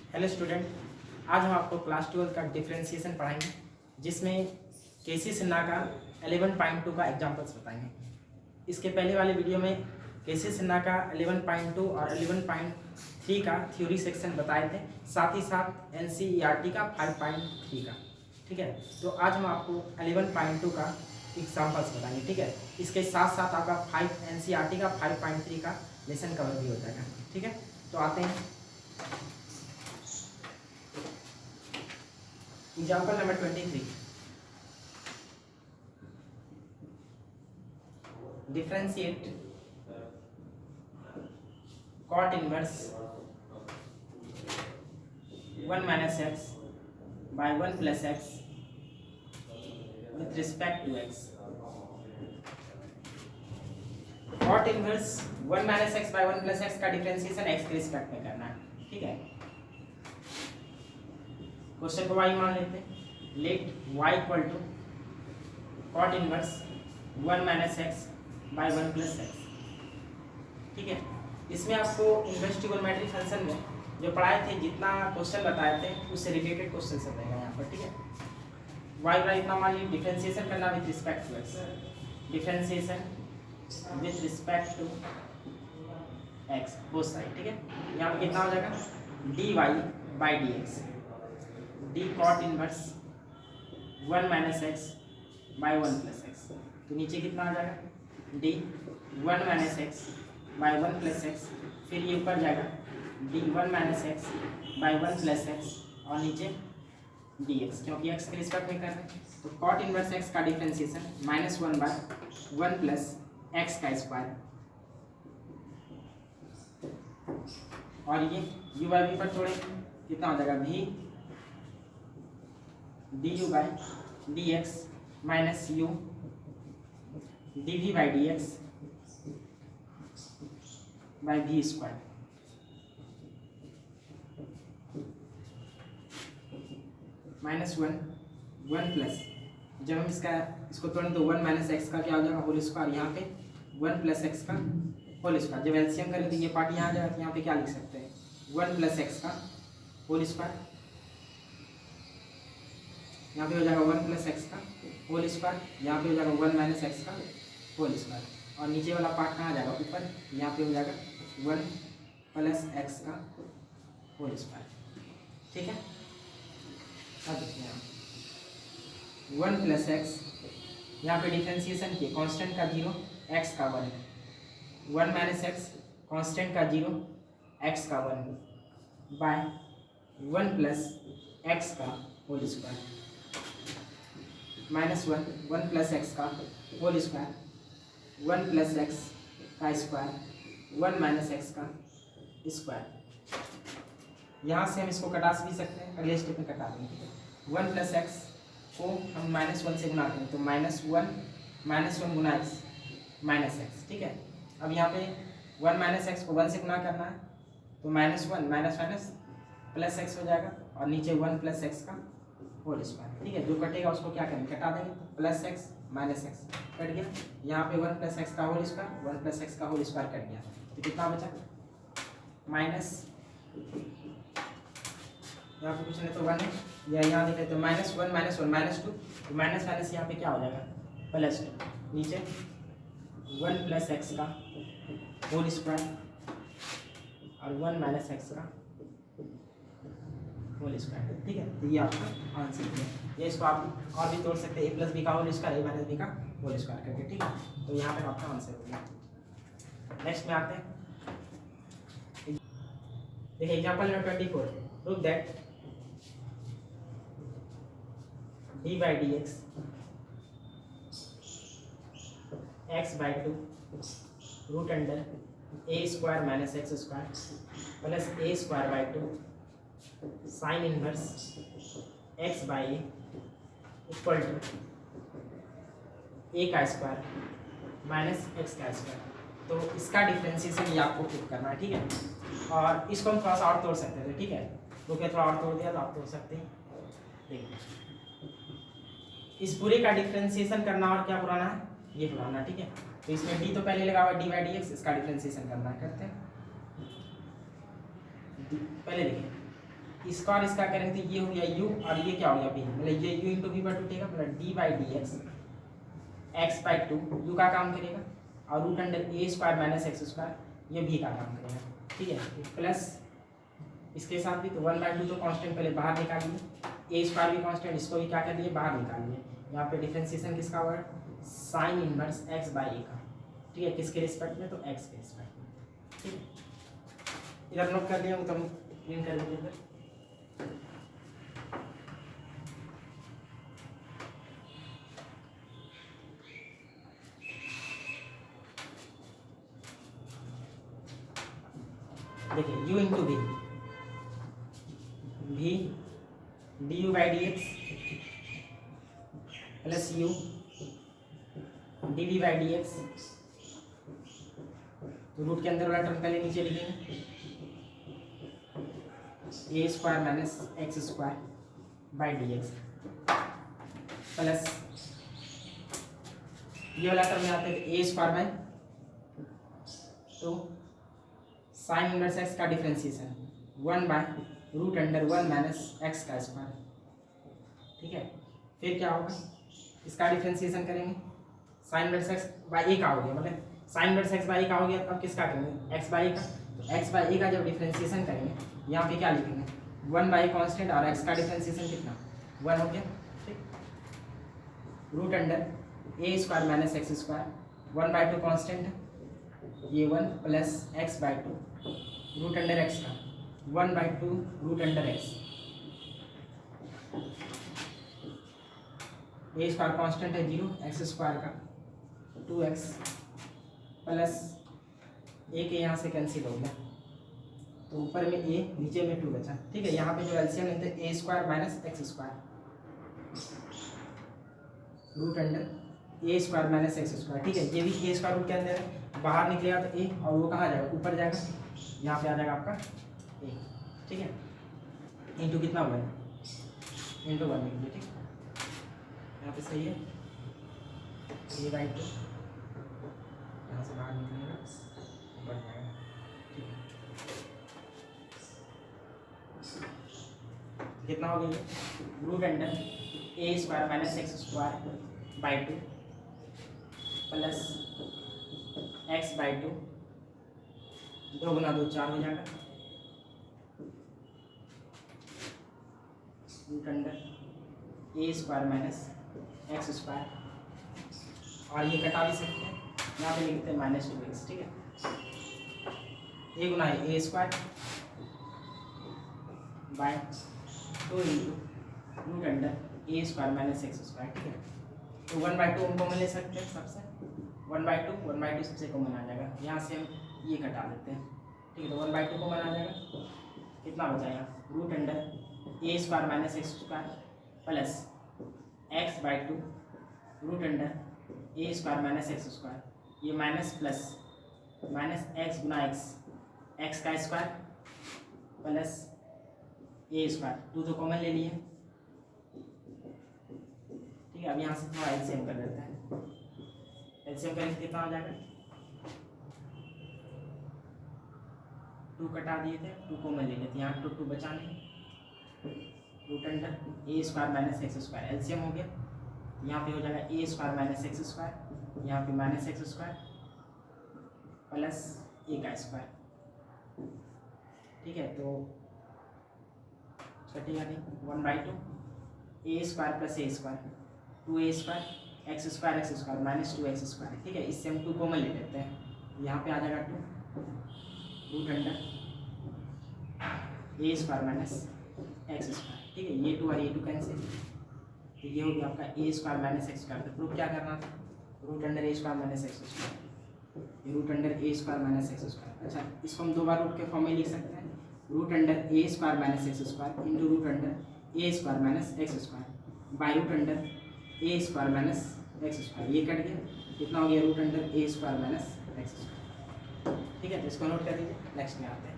Hello student, आज हम आपको क्लास 12 का डिफरेंशिएशन पढ़ाएंगे, जिसमें केसी सिन्हा का 11.2 का एग्जाम्पल्स बताएंगे। इसके पहले वाले वीडियो में केसी सिन्हा का 11.2 और 11.3 का थ्योरी सेक्शन बताए थे, साथ ही साथ एनसीईआरटी का 5.3 का। ठीक है, तो आज हम आपको 11.2 का एग्जाम्पल्स बताएंगे। ठीक है, इसके साथ साथ आपका एनसीईआरटी का 5.3 का लेसन कवर भी हो जाएगा। ठीक है, तो आते हैं example number 23। Differentiate cot inverse 1 minus x by 1 plus x with respect to x। cot inverse 1 minus x by 1 plus x का डिफरेंशिएशन x के रिस्पेक्ट में करना है। ठीक है, क्वेश्चन को y मान लेते हैं। Let y equal to cot inverse 1 minus x by 1 plus x. ठीक है, इसमें आपको इन्वर्स ट्रिगोनोमेट्रिक फंक्शन में जो पढ़ाए थे, जितना क्वेश्चन बताए थे उससे रिलेटेड क्वेश्चन सब रहेगा यहाँ पर। ठीक है, y बाई इतना मान लीजिए डिफरेंशिएशन करना with respect to x, differentiation with respect to x both side. ठीक है, यहाँ पर कितना हो जाएगा dy by dx, d cot inverse 1 minus x by 1 plus x. तो नीचे कितना आ जाएगा d 1 minus x by 1 plus x, फिर ये ऊपर जाएगा d 1 minus x by 1 plus x और नीचे डी एक्स, क्योंकि एक्स के रिस्पेक्ट में कर रहे हैं। तो कॉट इनवर्स एक्स का डिफरेंशिएशन -1 बाई 1 प्लस एक्स का स्क्वायर, और ये यू बाई वी पर छोड़े कितना हो जाएगा भी d u by d x minus u d v by d x by भी स्क्वायर। -1 प्लस, जब हम इसको तोड़ें तो 1 माइनस एक्स का क्या हो जाएगा होल स्क्वायर, यहाँ पे 1 प्लस एक्स का होल स्क्वायर। जब एलसीएम करें तो ये पार्ट यहाँ आ जाएगा, तो यहाँ पे क्या लिख सकते हैं 1 प्लस एक्स का होल स्क्वायर, यहाँ पे हो जाएगा 1 प्लस एक्स का होल स्क्वायर, यहाँ पे हो जाएगा 1 माइनस एक्स का होल स्क्वायर, और नीचे वाला पार्ट कहाँ आ जाएगा ऊपर, यहाँ पे हो जाएगा 1 प्लस एक्स का होल स्क्वायर। ठीक है, अब देखिए 1 प्लस एक्स, यहाँ पे डिफरेंशिएशन किए कांस्टेंट का 0 एक्स का 1, 1 माइनस एक्स कांस्टेंट का 0 एक्स का 1 बाय 1 प्लस एक्स का होल स्क्वायर, -1 प्लस एक्स का होल स्क्वायर, 1 प्लस एक्स का स्क्वायर, 1 माइनस एक्स का स्क्वायर। यहाँ से हम इसको कटा भी सकते हैं, अगले स्टेप में कटा देंगे। 1 प्लस एक्स को हम -1 से गुना करें तो -1 गुना एक्स माइनस एक्स। ठीक है, अब यहाँ पे 1 माइनस एक्स को 1 से गुना करना है तो -1 माइनस माइनस प्लस एक्स हो जाएगा, और नीचे 1 प्लस एक्स का होल स्क्वायर। ठीक है, जो कटेगा उसको क्या करेंगे कटा देंगे, तो plus x minus x cut गया, यहाँ पे 1 प्लस एक्स का होल स्क्वायर 1 प्लस एक्स का होल स्क्वायर कट गया, तो कितना बचा माइनस, यहाँ पे कुछ नहीं तो 1 है, या यहाँ देख लेते तो -1 -1 -2, तो माइनस माइनस यहाँ पे क्या हो जाएगा +2, नीचे 1 प्लस एक्स का होल स्क्वायर और 1 माइनस एक्स का होल स्क्वायर। ठीक है, तो ये आपका आंसर है। ये इसको आप और भी तोड़ सकते हैं, a प्लस बी का whole square a minus b का होल स्क्वायर करके। ठीक है, तो यहाँ पे आपका आंसर हो गया। नेक्स्ट में आते हैं, देखिए example number 24। Prove that d by d x by 2 root under a square minus x square plus a square by 2 sine inverse x by a equal to a का स्क्वायर माइनस एक्स का square. तो इसका differentiation ये आपको खुद करना है। ठीक है, और इसको हम थोड़ा सा और तोड़ सकते थे। ठीक है, तो क्या थोड़ा और तोड़ दिया तो आप तोड़ सकते हैं। देखिए इस पूरे का डिफरेंशिएशन करना और क्या पुराना है ये पुराना। ठीक है, तो इसमें डी तो पहले लगा हुआ डी बाई डी एक्स, इसका डिफरेंशिएशन करना है, करते हैं। पहले देखिए स्क्वायर इसका करेंगे तो ये हो गया u और ये क्या हो गया v, मतलब ये u इंटू वी पर टूटेगा, मतलब D by d x x by to you का काम करेगा और root under a square minus x square ये भी का काम करेगा। ठीक है, प्लस इसके साथ भी तो 1/2 तो कांस्टेंट पहले बाहर निकालिए, ए स्क्वायर भी कांस्टेंट, इसको भी क्या कर लिए बाहर निकालिए। यहाँ पे डिफरेंशिएशन किसका हुआ है, साइन इनवर्स एक्स बाई ए का। ठीक है, किसके रिस्पेक्ट में, तो एक्स के रिस्पेक्ट में। ठीक है, इधर नोट कर लिया, तो हम प्रिंट कर लीजिए। देखिए u into v, v d u by d x plus u d v by d x, तो रूट के अंदर वाला टर्म पहले नीचे लिखेंगे, a square minus x square by d x plus ये वाला टर्म में आते हैं a square by two sine inverse x का डिफरेंशिएशन 1/√1 माइनस एक्स का स्क्वायर। ठीक है, फिर क्या होगा, इसका डिफरेंशिएशन करेंगे, साइन इनवर्स एक्स बाई ए का हो गया, मतलब साइन इनवर्स एक्स बाई ए का हो गया, अब किसका करेंगे, एक्स बाई ए का। तो एक्स बाई ए का जब डिफरेंशिएशन करेंगे यहाँ पे क्या लिखेंगे, 1 कांस्टेंट और एक्स का डिफरेंशिएशन कितना 1 हो गया। ठीक, root under a square minus x square 1/2 constant ये 1 plus x by two root under x का 1/2 root under x, a square constant है 0, एक्स स्क्वायर का 2x प्लस ए के यहाँ से कैंसिल हो गया, तो ऊपर में a नीचे में 2 बचा। ठीक है, यहाँ पे जो एलसीएम लेते हैं a square minus x square root under a square minus x square. ठीक है, ये भी ए स्क्वायर रूट के अंदर है, बाहर निकलेगा तो ए और वो कहाँ जाएगा, ऊपर जाएगा, यहाँ पे आ जाएगा आपका ए। ठीक है, इंटू कितना हुआ है, इंटू 1 निकलिए। ठीक, यहाँ पे सही है, ए बाई टू यहाँ से बाहर निकलेगा बढ़ जाएगा। ठीक है, कितना हो गया, root under a square minus x square by two plus x by two, 2 गुना 2 4 हो जाएगा, root under a square minus x square, और ये कटा भी सकते हैं, यहाँ पे लिखते हैं -2x। ठीक है, ए गुना a square by 2 into root under a square minus x square. ठीक है, तो 1/2 हम कॉमन ले सकते हैं, सबसे 1/2 सबसे कॉमन आ जाएगा, यहाँ से हम ये कटा देते हैं। ठीक है, तो 1/2 कॉमन आ जाएगा, कितना बचाएगा, root under a square minus x square plus x by two root under a square minus x square, ये माइनस प्लस माइनस एक्स गुना एक्स का स्क्वायर प्लस ए स्क्वायर, 2 तो कॉमन ले लिए। ठीक है, अब यहाँ से थोड़ा एलसीएम कर देते हैं, एलसीएम करेंगे कितना हो जाएगा, 2 कटा दिए थे, 2 कॉमन ले लेते, यहाँ 2 बचा नहीं, root under a square minus x square LCM हो गया, यहाँ पे हो जाएगा a square minus x square, यहाँ पे minus x square plus a का स्क्वायर। ठीक है, तो कटेगा नहीं, 1/2 a square plus a square 2a square x square -2x square. ठीक है, इससे हम 2 कॉमन ले लेते हैं, यहाँ पे आ जाएगा 2 root under a square minus x square. ठीक है, ये 2 और ये 2 कैंसिल, तो ये हो गया आपका ए स्क्वायर माइनस एक्स स्क्वायर। तो प्रूफ क्या करना था, root under a square minus x square, ये root under a square minus x square. अच्छा, इसको हम 2 बार रूट के फॉर्म में लिख सकते हैं, root under a square minus x square into root under a square minus x square by root under a square minus x square. ये कट गया, कितना हो गया, root under a square minus x square. ठीक है, तो इसको नोट कर दीजिए, नेक्स्ट में आते हैं।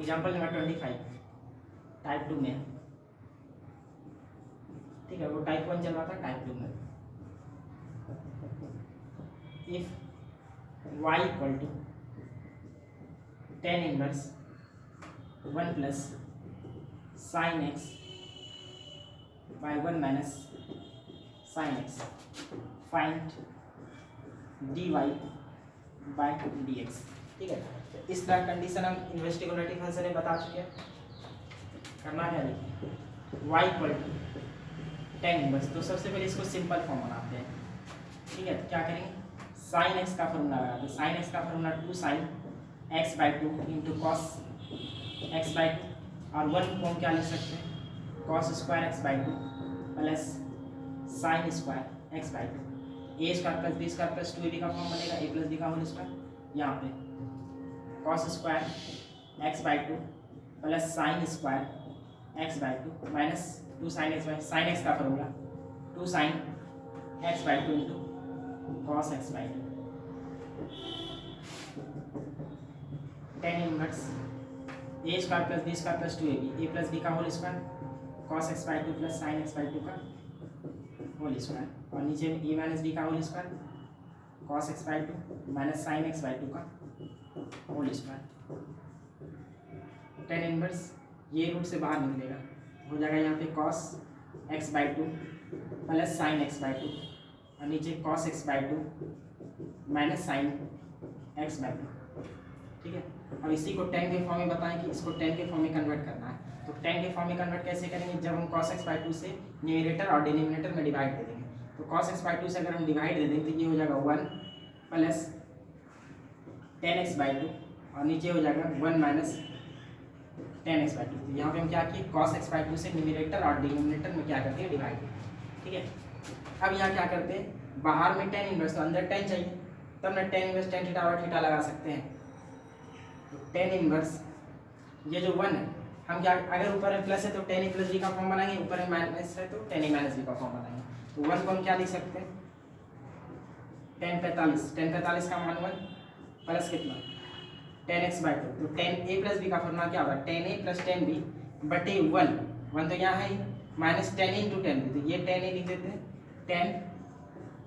एग्जाम्पल नंबर 25 टाइप 2 में, ठीक है, वो टाइप 1 चल रहा था, टाइप 2 में if y equal to tan inverse 1 plus sine x by 1 minus sine x find dy by dx, ठीक है। इस तरह कंडीशन हम इन्वेस्टिगेटिव फंक्शन में बता चुके हैं। करना क्या है, y equal to tan inverse, तो सबसे पहले इसको सिंपल फॉर्म बनाते हैं, ठीक है। तो क्या करेंगे, साइन एक्स का फॉर्मूला लगाते हैं। साइन एक्स का formula 2 sine x by 2 into cos x by 2, और 1 को हम क्या लिख सकते हैं, cos square x by 2 plus sine square x by 2, a square plus b square plus 2ab का फॉर्म बनेगा, ए प्लस बी का होल स्क्वायर, यहाँ पे cos square x by 2 plus sine square x by 2 minus 2 sine x by, sine x का formula 2 sine x by 2 into cos x by 2, tan inverse a square plus b square plus 2ab, a plus b का whole square cos x by 2 plus sine x by 2 का whole square, और नीचे में a minus b का whole square cos x by 2 minus sine x by 2 का whole square, tan inverse ये root से बाहर निकलेगा, हो जाएगा यहाँ पे cos x by 2 plus sine x by 2, और नीचे cos x by 2 minus sine x by 2, ठीक है। अब इसी को tan के फॉर्म में बताएं कि इसको tan के फॉर्म में कन्वर्ट करना है, तो tan के फॉर्म में कन्वर्ट कैसे करेंगे, जब हम cos x बाई 2 से न्यूमरेटर और डिनोमिनेटर में डिवाइड दे देंगे, तो cos x बाई 2 से अगर हम डिवाइड दे देंगे तो ये हो जाएगा 1 प्लस tan x बाई 2, और नीचे हो जाएगा 1 माइनस tan x बाई 2। तो यहाँ पे हम क्या किए, cos x बाई 2 से न्यूमरेटर और डिनोमिनेटर में क्या करते हैं, डिवाइड, ठीक है। अब यहाँ क्या करते हैं, बाहर में tan इनवर्स, तो अंदर tan चाहिए, तब ना tan इनवर्स tan थीटा और थीटा लगा सकते हैं, तो tan इनवर्स ये जो 1 है, हम क्या, अगर ऊपर में प्लस है तो tan ए प्लस बी का फॉर्म बनाएंगे, ऊपर में माइनस है तो tan ए माइनस बी का फॉर्म बनाएंगे। तो 1 को हम क्या लिख सकते हैं, tan 45 का मान 1 प्लस कितना tan x बाई 2, तो tan ए प्लस बी का फॉर्मूला क्या होगा, tan a plus tan b बटे 1 तो यहाँ है माइनस tan ए इंटू tan बी, तो ये tan ए लिख देते हैं, tan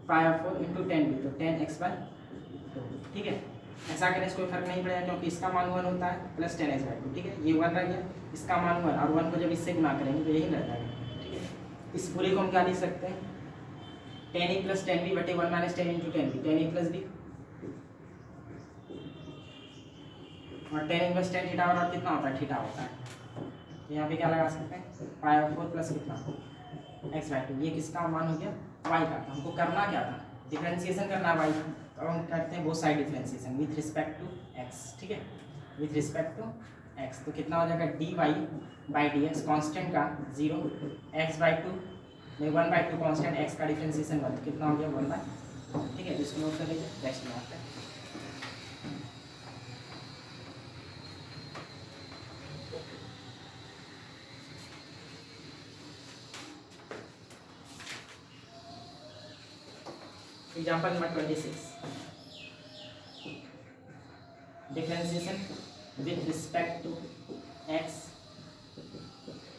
पाई 4 इंटू tan बी, तो tan x बाई 2, ठीक है। ऐसा करने से कोई फर्क नहीं पड़ेगा क्योंकि इसका मान 1 होता है प्लस tan x बाई 2, ठीक है। ये 1 रह गया, इसका मान 1, और 1 को जब इससे गुना करेंगे तो यही रहता है, ठीक है। इस पूरे को हम क्या लिख सकते हैं, tan a plus tan b बटे 1 माइनस tan into tan b, tan a plus b, और tan इनवर्स tan थीटा और कितना होता है, थीटा होता है, तो यहाँ पे क्या लगा सकते हैं, पाई 4 प्लस कितना x बाई 2, ये किसका मान हो गया, y का। तो हमको करना क्या था, डिफरेंशिएशन करना y का, तो हम करते हैं वो side differentiation with respect to x, ठीक है, विथ रिस्पेक्ट टू x, तो कितना हो जाएगा dy बाई dx, कांस्टेंट का 0, x बाई 2 में 1 बाई 2 कांस्टेंट x का डिफरेंशिएशन 1, तो कितना हो गया 1 बाई, ठीक है। इसको नोट कर लीजिए, नेक्स्ट में आते हैं। Example number 26, differentiation with respect to x,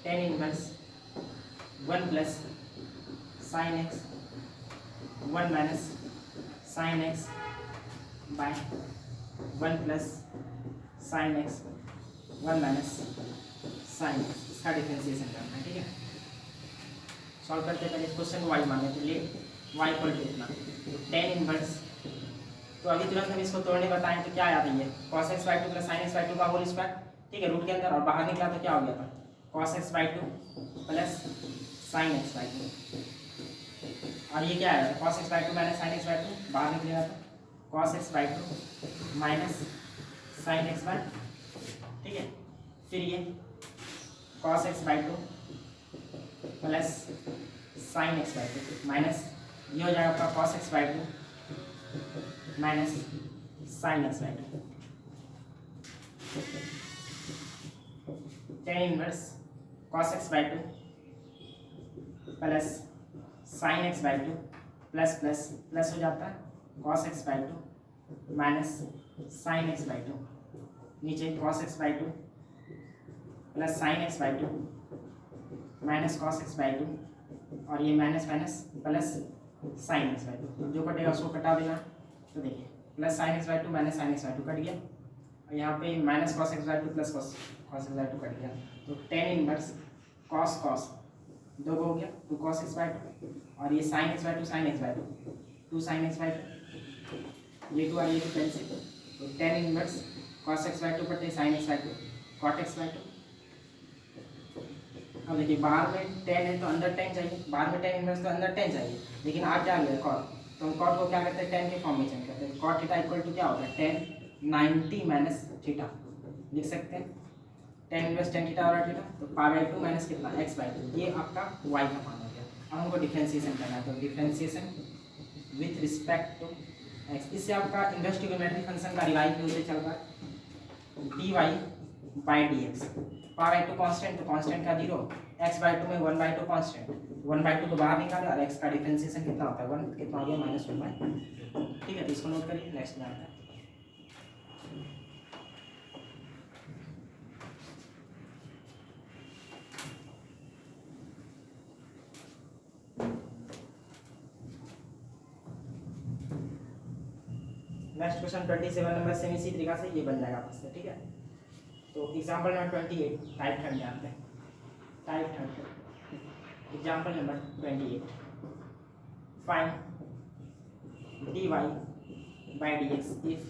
tan inverse 1 plus sine x 1 minus sine x by 1 plus sine x 1 minus sine x, इसका डिफरेंशिएशन करना है, ठीक है। सॉल्व करते पहले इस क्वेश्चन को y मान लेते, ले y इक्वल टू इतना, तो tan इनवर्स, तो अभी तुरंत हम इसको तोड़ने बताएं तो क्या याद है, ये cos x by 2 plus sin x by 2 का होल स्क्वायर, ठीक है, रूट के अंदर, और बाहर निकला तो क्या हो गया था, cos x by 2 plus sin x by 2, और ये क्या आया था, cos x by 2 minus sin x by 2, बाहर निकलेगा तो cos x by 2 minus sin x by 2, ठीक है। फिर ये cos x by 2 plus sin x by 2 minus, ये हो जाएगा आपका cos x by 2 minus sine x by 2, tan inverse cos x by 2 plus sine x by 2 plus plus plus हो जाता है cos x by 2 minus sine x by 2, नीचे cos x by 2 plus sine x by to minus cos x by two, और ये minus minus plus sine x by to, जो कटेगा उसको कटा देना। तो देखिए plus sine x by to minus sine x by two cut गया, और यहाँ पे minus cos x by two plus cos x by two cut गया। तो टेन इनवर्स कॉस कॉस दो हो गया, two cos x by two, और ये sine x by two sine x by two, two sine x by two, ये two और ये टू कैंसिल। तो tan inverse cos x by two बटे sine x by two cot x by two. अब देखिए बाहर में टेन है तो अंदर टेन चाहिए, बाहर में टेन इनवर्स तो अंदर टेन चाहिए, लेकिन आप क्या लिया कॉट, तो हम कॉट को क्या करते हैं टेन के फॉर्म में चेंज करते हैं। कॉट थीटा इक्वल टू क्या होता है टेन 90 माइनस थीटा लिख सकते हैं, टेन इनवर्स टेन थीटा और थीटा, तो पाई बाई टू माइनस कितना एक्स बाई टू, ये आपका वाई का मान हो गया। अब हमको डिफ्रेंशिएशन करना है, तो differentiation with respect to x, इससे आपका इनवर्स ट्रिग्नोमेट्रिक फंक्शन का रिवाइज भी होते चल रहा है, d y by d x, pi by two constant, तो कॉन्स्टेंट का जीरो, एक्स बाई टू में one by two constant, one by two को बाहर निकाले, और एक्स का डिफ्रेंशिएशन कितना होता है वन, कितना हो गया माइनस वन बाई टू। ठीक है, तो इसको नोट करिए, नेक्स्ट में आता है। नेक्स्ट क्वेश्चन 27 नंबर सेम इसी तरीका से ये बन जाएगा आपस से। ठीक है, तो एग्जाम्पल नंबर 28 टाइप थर्ड जानते हैं, type third example number 28, find d y by d x if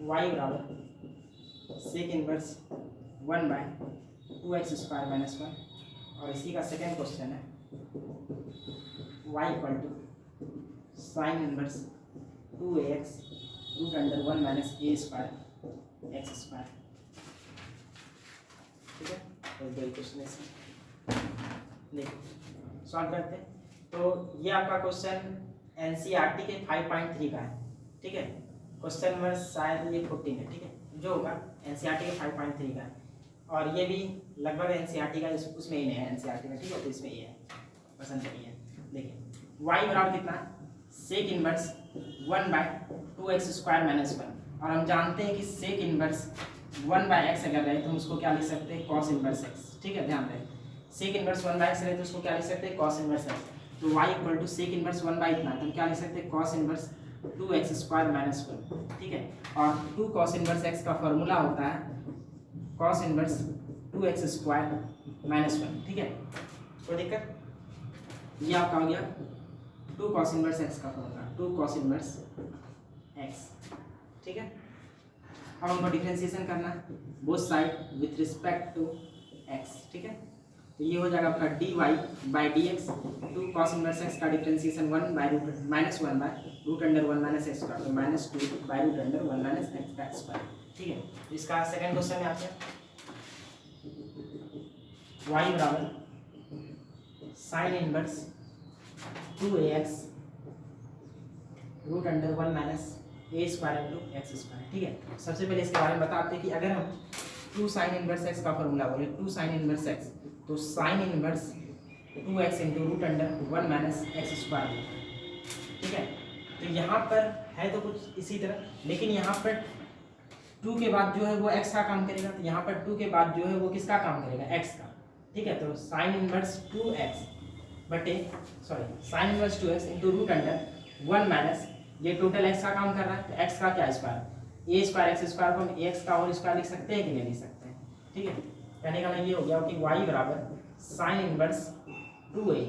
y बराबर sec inverse one by two x square minus one, और इसी का सेकेंड क्वेश्चन है y equal to sine inverse 2ax root under one minus a square x square. ठीक है, तो दो question देखो सॉल्व करते हैं। तो ये आपका क्वेश्चन एनसीईआरटी के 5.3 का है। ठीक है, क्वेश्चन नंबर शायद ये 14 है। ठीक है, जो होगा एनसीईआरटी के 5.3 का है, और ये भी लगभग एनसीईआरटी का उसमें ही नहीं है एनसीईआरटी में। ठीक है, तो इसमें ये है, पसंद करिए। देखिए y बराबर कितना sec inverse one by two x square minus one, और हम जानते हैं कि sec inverse one by x अगर रहे तो हम उसको क्या लिख सकते हैं कॉस इनवर्स एक्स। ठीक है, ध्यान रहे sec inverse one by x रहे तो उसको क्या लिख सकते हैं कॉस इनवर्स एक्स। तो y equal to sec inverse one by इतना, तो हम क्या लिख सकते हैं cos inverse two x square minus one. ठीक है, और टू कॉस इनवर्स एक्स का फॉर्मूला होता है cos inverse two x square minus one. ठीक है, कोई दिक्कत, ये आपका हो गया टू कॉस इनवर्स एक्स का formula, two cos inverse x. ठीक है, अब हमको डिफरेंशिएशन करना है both side with respect to x. ठीक है, तो ये हो जाएगा आपका d y by d x, two cos inverse x का differentiation one by root minus one by root under one minus x square, तो minus two by root under one minus x का स्क्वायर। ठीक है, इसका second question में आते हैं, y बराबर sine inverse 2ax root under one minus a square into x square. ठीक है, सबसे पहले इसके बारे में बताते हैं कि अगर हम टू साइन इनवर्स एक्स का फॉर्मूला बोले, टू साइन इनवर्स एक्स, तो sine inverse 2x into root under one minus x square. ठीक है, तो यहाँ पर है तो कुछ इसी तरह, लेकिन यहाँ पर टू के बाद जो है वो x का काम करेगा, तो यहाँ पर टू के बाद जो है वो किसका काम करेगा x का। ठीक है, तो साइन इनवर्स 2x बटे sine inverse 2x into root under one minus, ये टोटल x का काम कर रहा है, तो x का क्या स्क्वायर, ए स्क्वायर एक्स स्क्वायर को हम एक्स का और स्क्वायर लिख सकते हैं कि नहीं लिख सकते हैं। ठीक है, कहने का ये हो गया कि y बराबर sine inverse 2a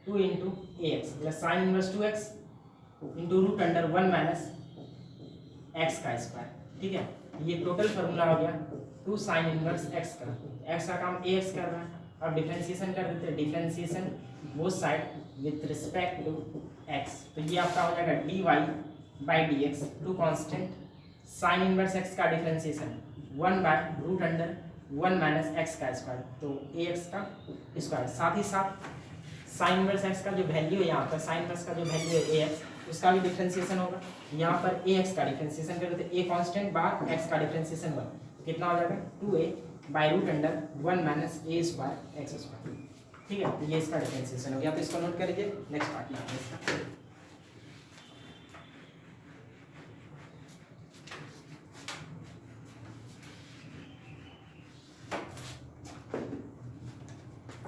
two into a x plus sine inverse 2x into root under one minus x का स्क्वायर। ठीक है, ये टोटल फॉर्मूला हो गया टू साइन इनवर्स एक्स का, एक्स का काम ए एक्स कर रहा है। अब डिफरेंशिएशन कर देते हैं, differentiation both side with respect to x, तो ये आपका हो जाएगा d y by d x, two constant sine inverse x का differentiation one by root under one minus x का स्क्वायर, तो ए एक्स का स्क्वायर, साथ ही साथ साइन इनवर्स एक्स का जो वैल्यू है यहाँ पर, साइन इनवर्स का जो वैल्यू है ए एक्स, उसका भी डिफरेंशिएशन होगा। यहाँ पर ए एक्स का डिफरेंशिएशन कर देते, ए कॉन्स्टेंट बार एक्स का डिफरेंशिएशन वन, कितना हो जाएगा 2a by root under one minus a square x square. ठीक है, तो ये इसका डिफरेंशिएशन हो गया, तो इसको नोट करिए। नेक्स्ट पार्ट में आते हैं इसका।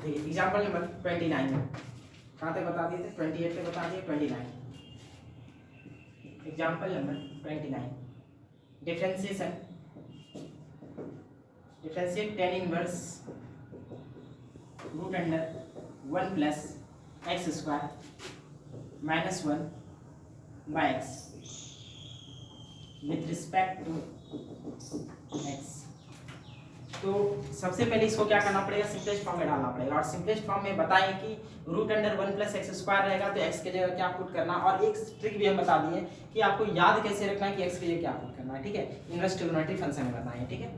देखिए एग्जाम्पल नंबर 29 में कहाँ तक बता दिए थे, 28 तक बता दिए, 29 example number 29 differentiation differentiate tan inverse root under 1 plus x square minus 1 by x with respect to x. तो सबसे पहले इसको क्या करना पड़ेगा, सिंपलेस्ट फॉर्म में डालना पड़ेगा। और सिंपलेस्ट फॉर्म में बताएं कि root under 1 plus x square रहेगा तो एक्स की जगह क्या पुट करना, और एक ट्रिक भी हम बता दिए कि आपको याद कैसे रखना है कि एक्स की जगह क्या पुट करना है, ठीक है। इनवर्स ट्रिग्नोमेट्री फंक्शन में बताएं, ठीक है।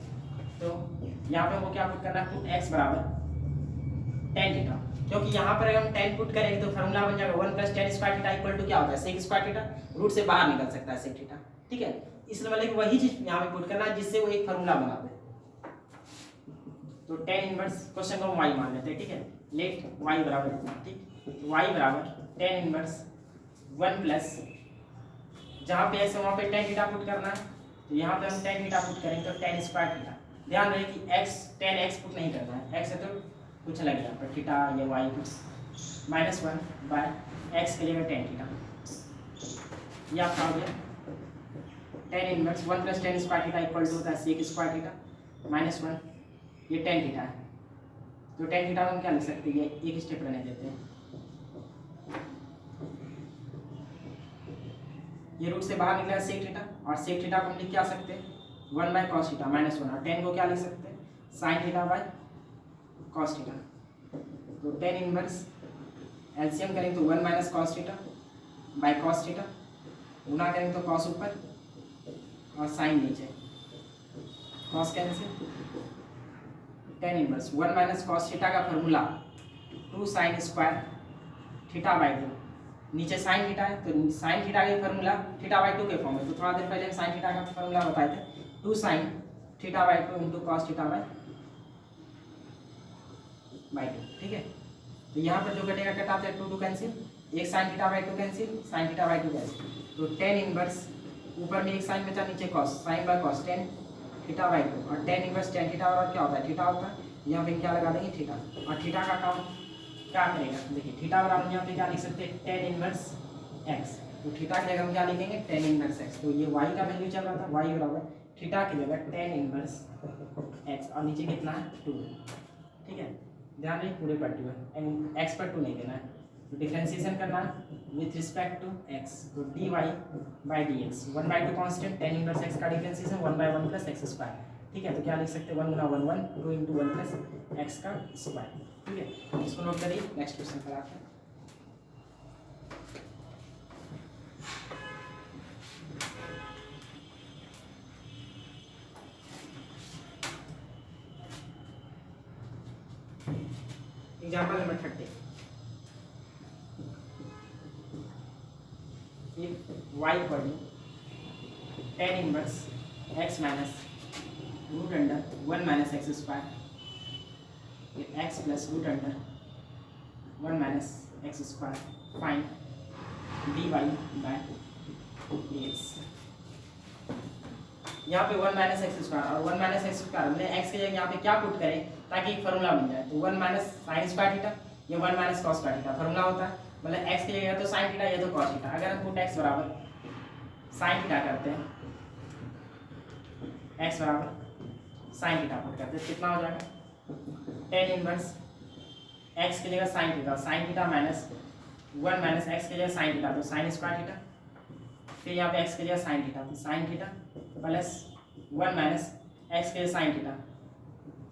तो यहाँ पे हमको क्या पुट करना है, पुट एक्स बराबर tan थीटा, क्योंकि यहाँ पर अगर हम tan पुट करेंगे तो फॉर्मूला बन जाएगा 1 plus tan square theta equal to क्या होता है, sec स्क्वायर थीटा। रूट से बाहर निकल सकता है sec थीटा, ठीक है। इसलिए मतलब वही चीज यहाँ पे पुट करना है जिससे वो एक फॉर्मूला बना दे। तो tan इनवर्स क्वेश्चन को हम y मान लेते हैं, ठीक है। लेट y बराबर इतना, ठीक, y बराबर tan इनवर्स 1 प्लस, जहाँ पे x है वहाँ पे tan थीटा पुट करना है, तो यहाँ पे हम tan थीटा पुट करेंगे तो tan स्क्वायर थीटा। ध्यान रहे कि x tan x पुट नहीं करना है, x है तो कुछ अलग यहाँ पर थीटा या y माइनस 1 बाय x के लिए tan थीटा। ये आपका हो गया tan inverse 1 plus tan square theta equal to होता है sec स्क्वायर थीटा माइनस 1, ये tan थीटा है। तो tan थीटा हम क्या लिख सकते हैं, एक स्टेप रहने देते हैं। ये रूट से बाहर निकला sec थीटा, और sec थीटा को हम लिख क्या सकते हैं 1 बाय cos थीटा माइनस 1, और tan को क्या लिख सकते हैं sin theta by cos theta. तो tan इनवर्स एलसीएम करेंगे तो 1 minus cos theta by cos theta, गुना करेंगे तो cos ऊपर और sin नीचे, cos cancel, tan inverse 1 minus cos theta का formula 2 sin square theta by 2, नीचे sin थीटा है तो sin थीटा का फॉर्मूला थीटा बाय 2 के फॉर्म में। तो थोड़ा देर पहले हम sin थीटा का फॉर्मूला बताए थे 2 sin theta by 2 into cos theta by 2, ठीक है। तो यहाँ पर जो घटेगा घटाते हैं 2 2 कैंसिल, एक sin theta by 2 cancel, sin theta by 2 cancel. तो tan इनवर्स ऊपर में एक sin बचा, नीचे cos, sin by cos tan theta by 2, और tan इनवर्स tan थीटा और क्या होता है थीटा होता है, यहाँ पे क्या लगा देंगे थीटा, और थीटा का काम क्या करेगा, देखिए थीटा बराबर यहाँ पे क्या लिख सकते हैं tan इनवर्स x। तो थीटा की जगह हम क्या लिखेंगे tan इनवर्स x। तो ये y का वैल्यू चल रहा था, y बराबर थीटा की जगह tan इनवर्स x, और नीचे कितना है 2, ठीक है। ध्यान रखिए पूरे पर्टिकुलर एंड x पर 2 नहीं देना है। तो डिफरेंशिएशन करना है विथ रिस्पेक्ट टू x, तो dy by dx 1 by 2 constant, tan inverse x का differentiation 1 by 1 plus x square, ठीक है। तो क्या लिख सकते हैं 1 गुना 1 1, 2 इंटू 1 प्लस x का स्क्वायर, ठीक है। इसको नोट करिए, नेक्स्ट क्वेश्चन पर आते हैं। Example number 30, if y equal to tan inverse x minus root under 1 minus x square, x plus root under 1 minus x square, find dy by dx। यहाँ पे 1 माइनस एक्स स्क्वायर और 1 minus x square, हमने x की जगह यहाँ पे क्या put करें ताकि एक फॉर्मूला बन जाए। तो 1 माइनस साइन स्क्वायर थीटा, ये 1 minus cos square theta formula होता है, मतलब x की जगह तो साइन थीटा या तो कॉस थीटा। अगर हम पुट x बराबर साइन थीटा करते हैं, x बराबर साइन थीटा पुट करते हैं, कितना हो जाएगा tan इनवर्स x की जगह sine theta minus 1 minus x की जगह साइन थीटा, तो साइन स्क्वायर थीटा, फिर यहाँ पे x की जगह साइन थीटा, तो sine theta plus 1 minus x के sine theta,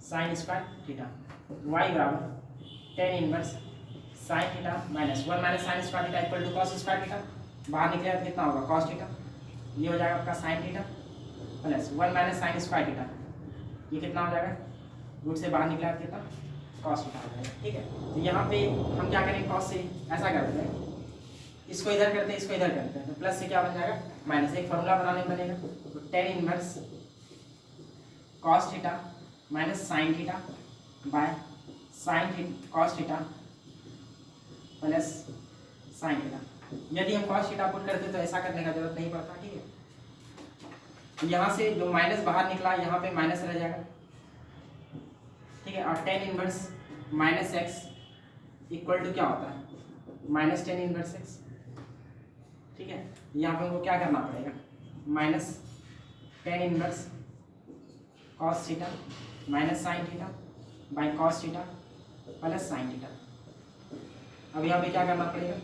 sine square theta, y बराबर tan inverse sine theta minus 1 minus sine square theta equal to cos square theta, बाहर निकलेगा तो कितना होगा कॉस थीटा, ये हो जाएगा आपका sign theta plus 1 minus sine square theta, ये कितना हो जाएगा रूट से बाहर निकला कितना कॉस थीटा हो जाएगा, ठीक है। तो यहाँ पे हम क्या करेंगे, कॉस से ऐसा करते हैं, इसको इधर करते हैं, इसको इधर करते हैं, तो प्लस से क्या बन जाएगा माइनस, एक फॉर्मूला बनाने में बनेगा। तो tan inverse cos theta minus sine theta by sine cos theta plus sign theta. यदि हम कॉस थीटा पुट करते तो ऐसा करने का जरूरत नहीं पड़ता, ठीक है। तो यहाँ से जो माइनस बाहर निकला यहाँ पे माइनस रह जाएगा, ठीक है। और tan inverse minus x equal to क्या होता है, माइनस टेन इनवर्स एक्स। ठीक है, यहाँ पे हमको क्या करना पड़ेगा, minus tan inverse cos theta minus sine theta by cos theta plus sine theta. अब यहाँ पे क्या करना पड़ेगा,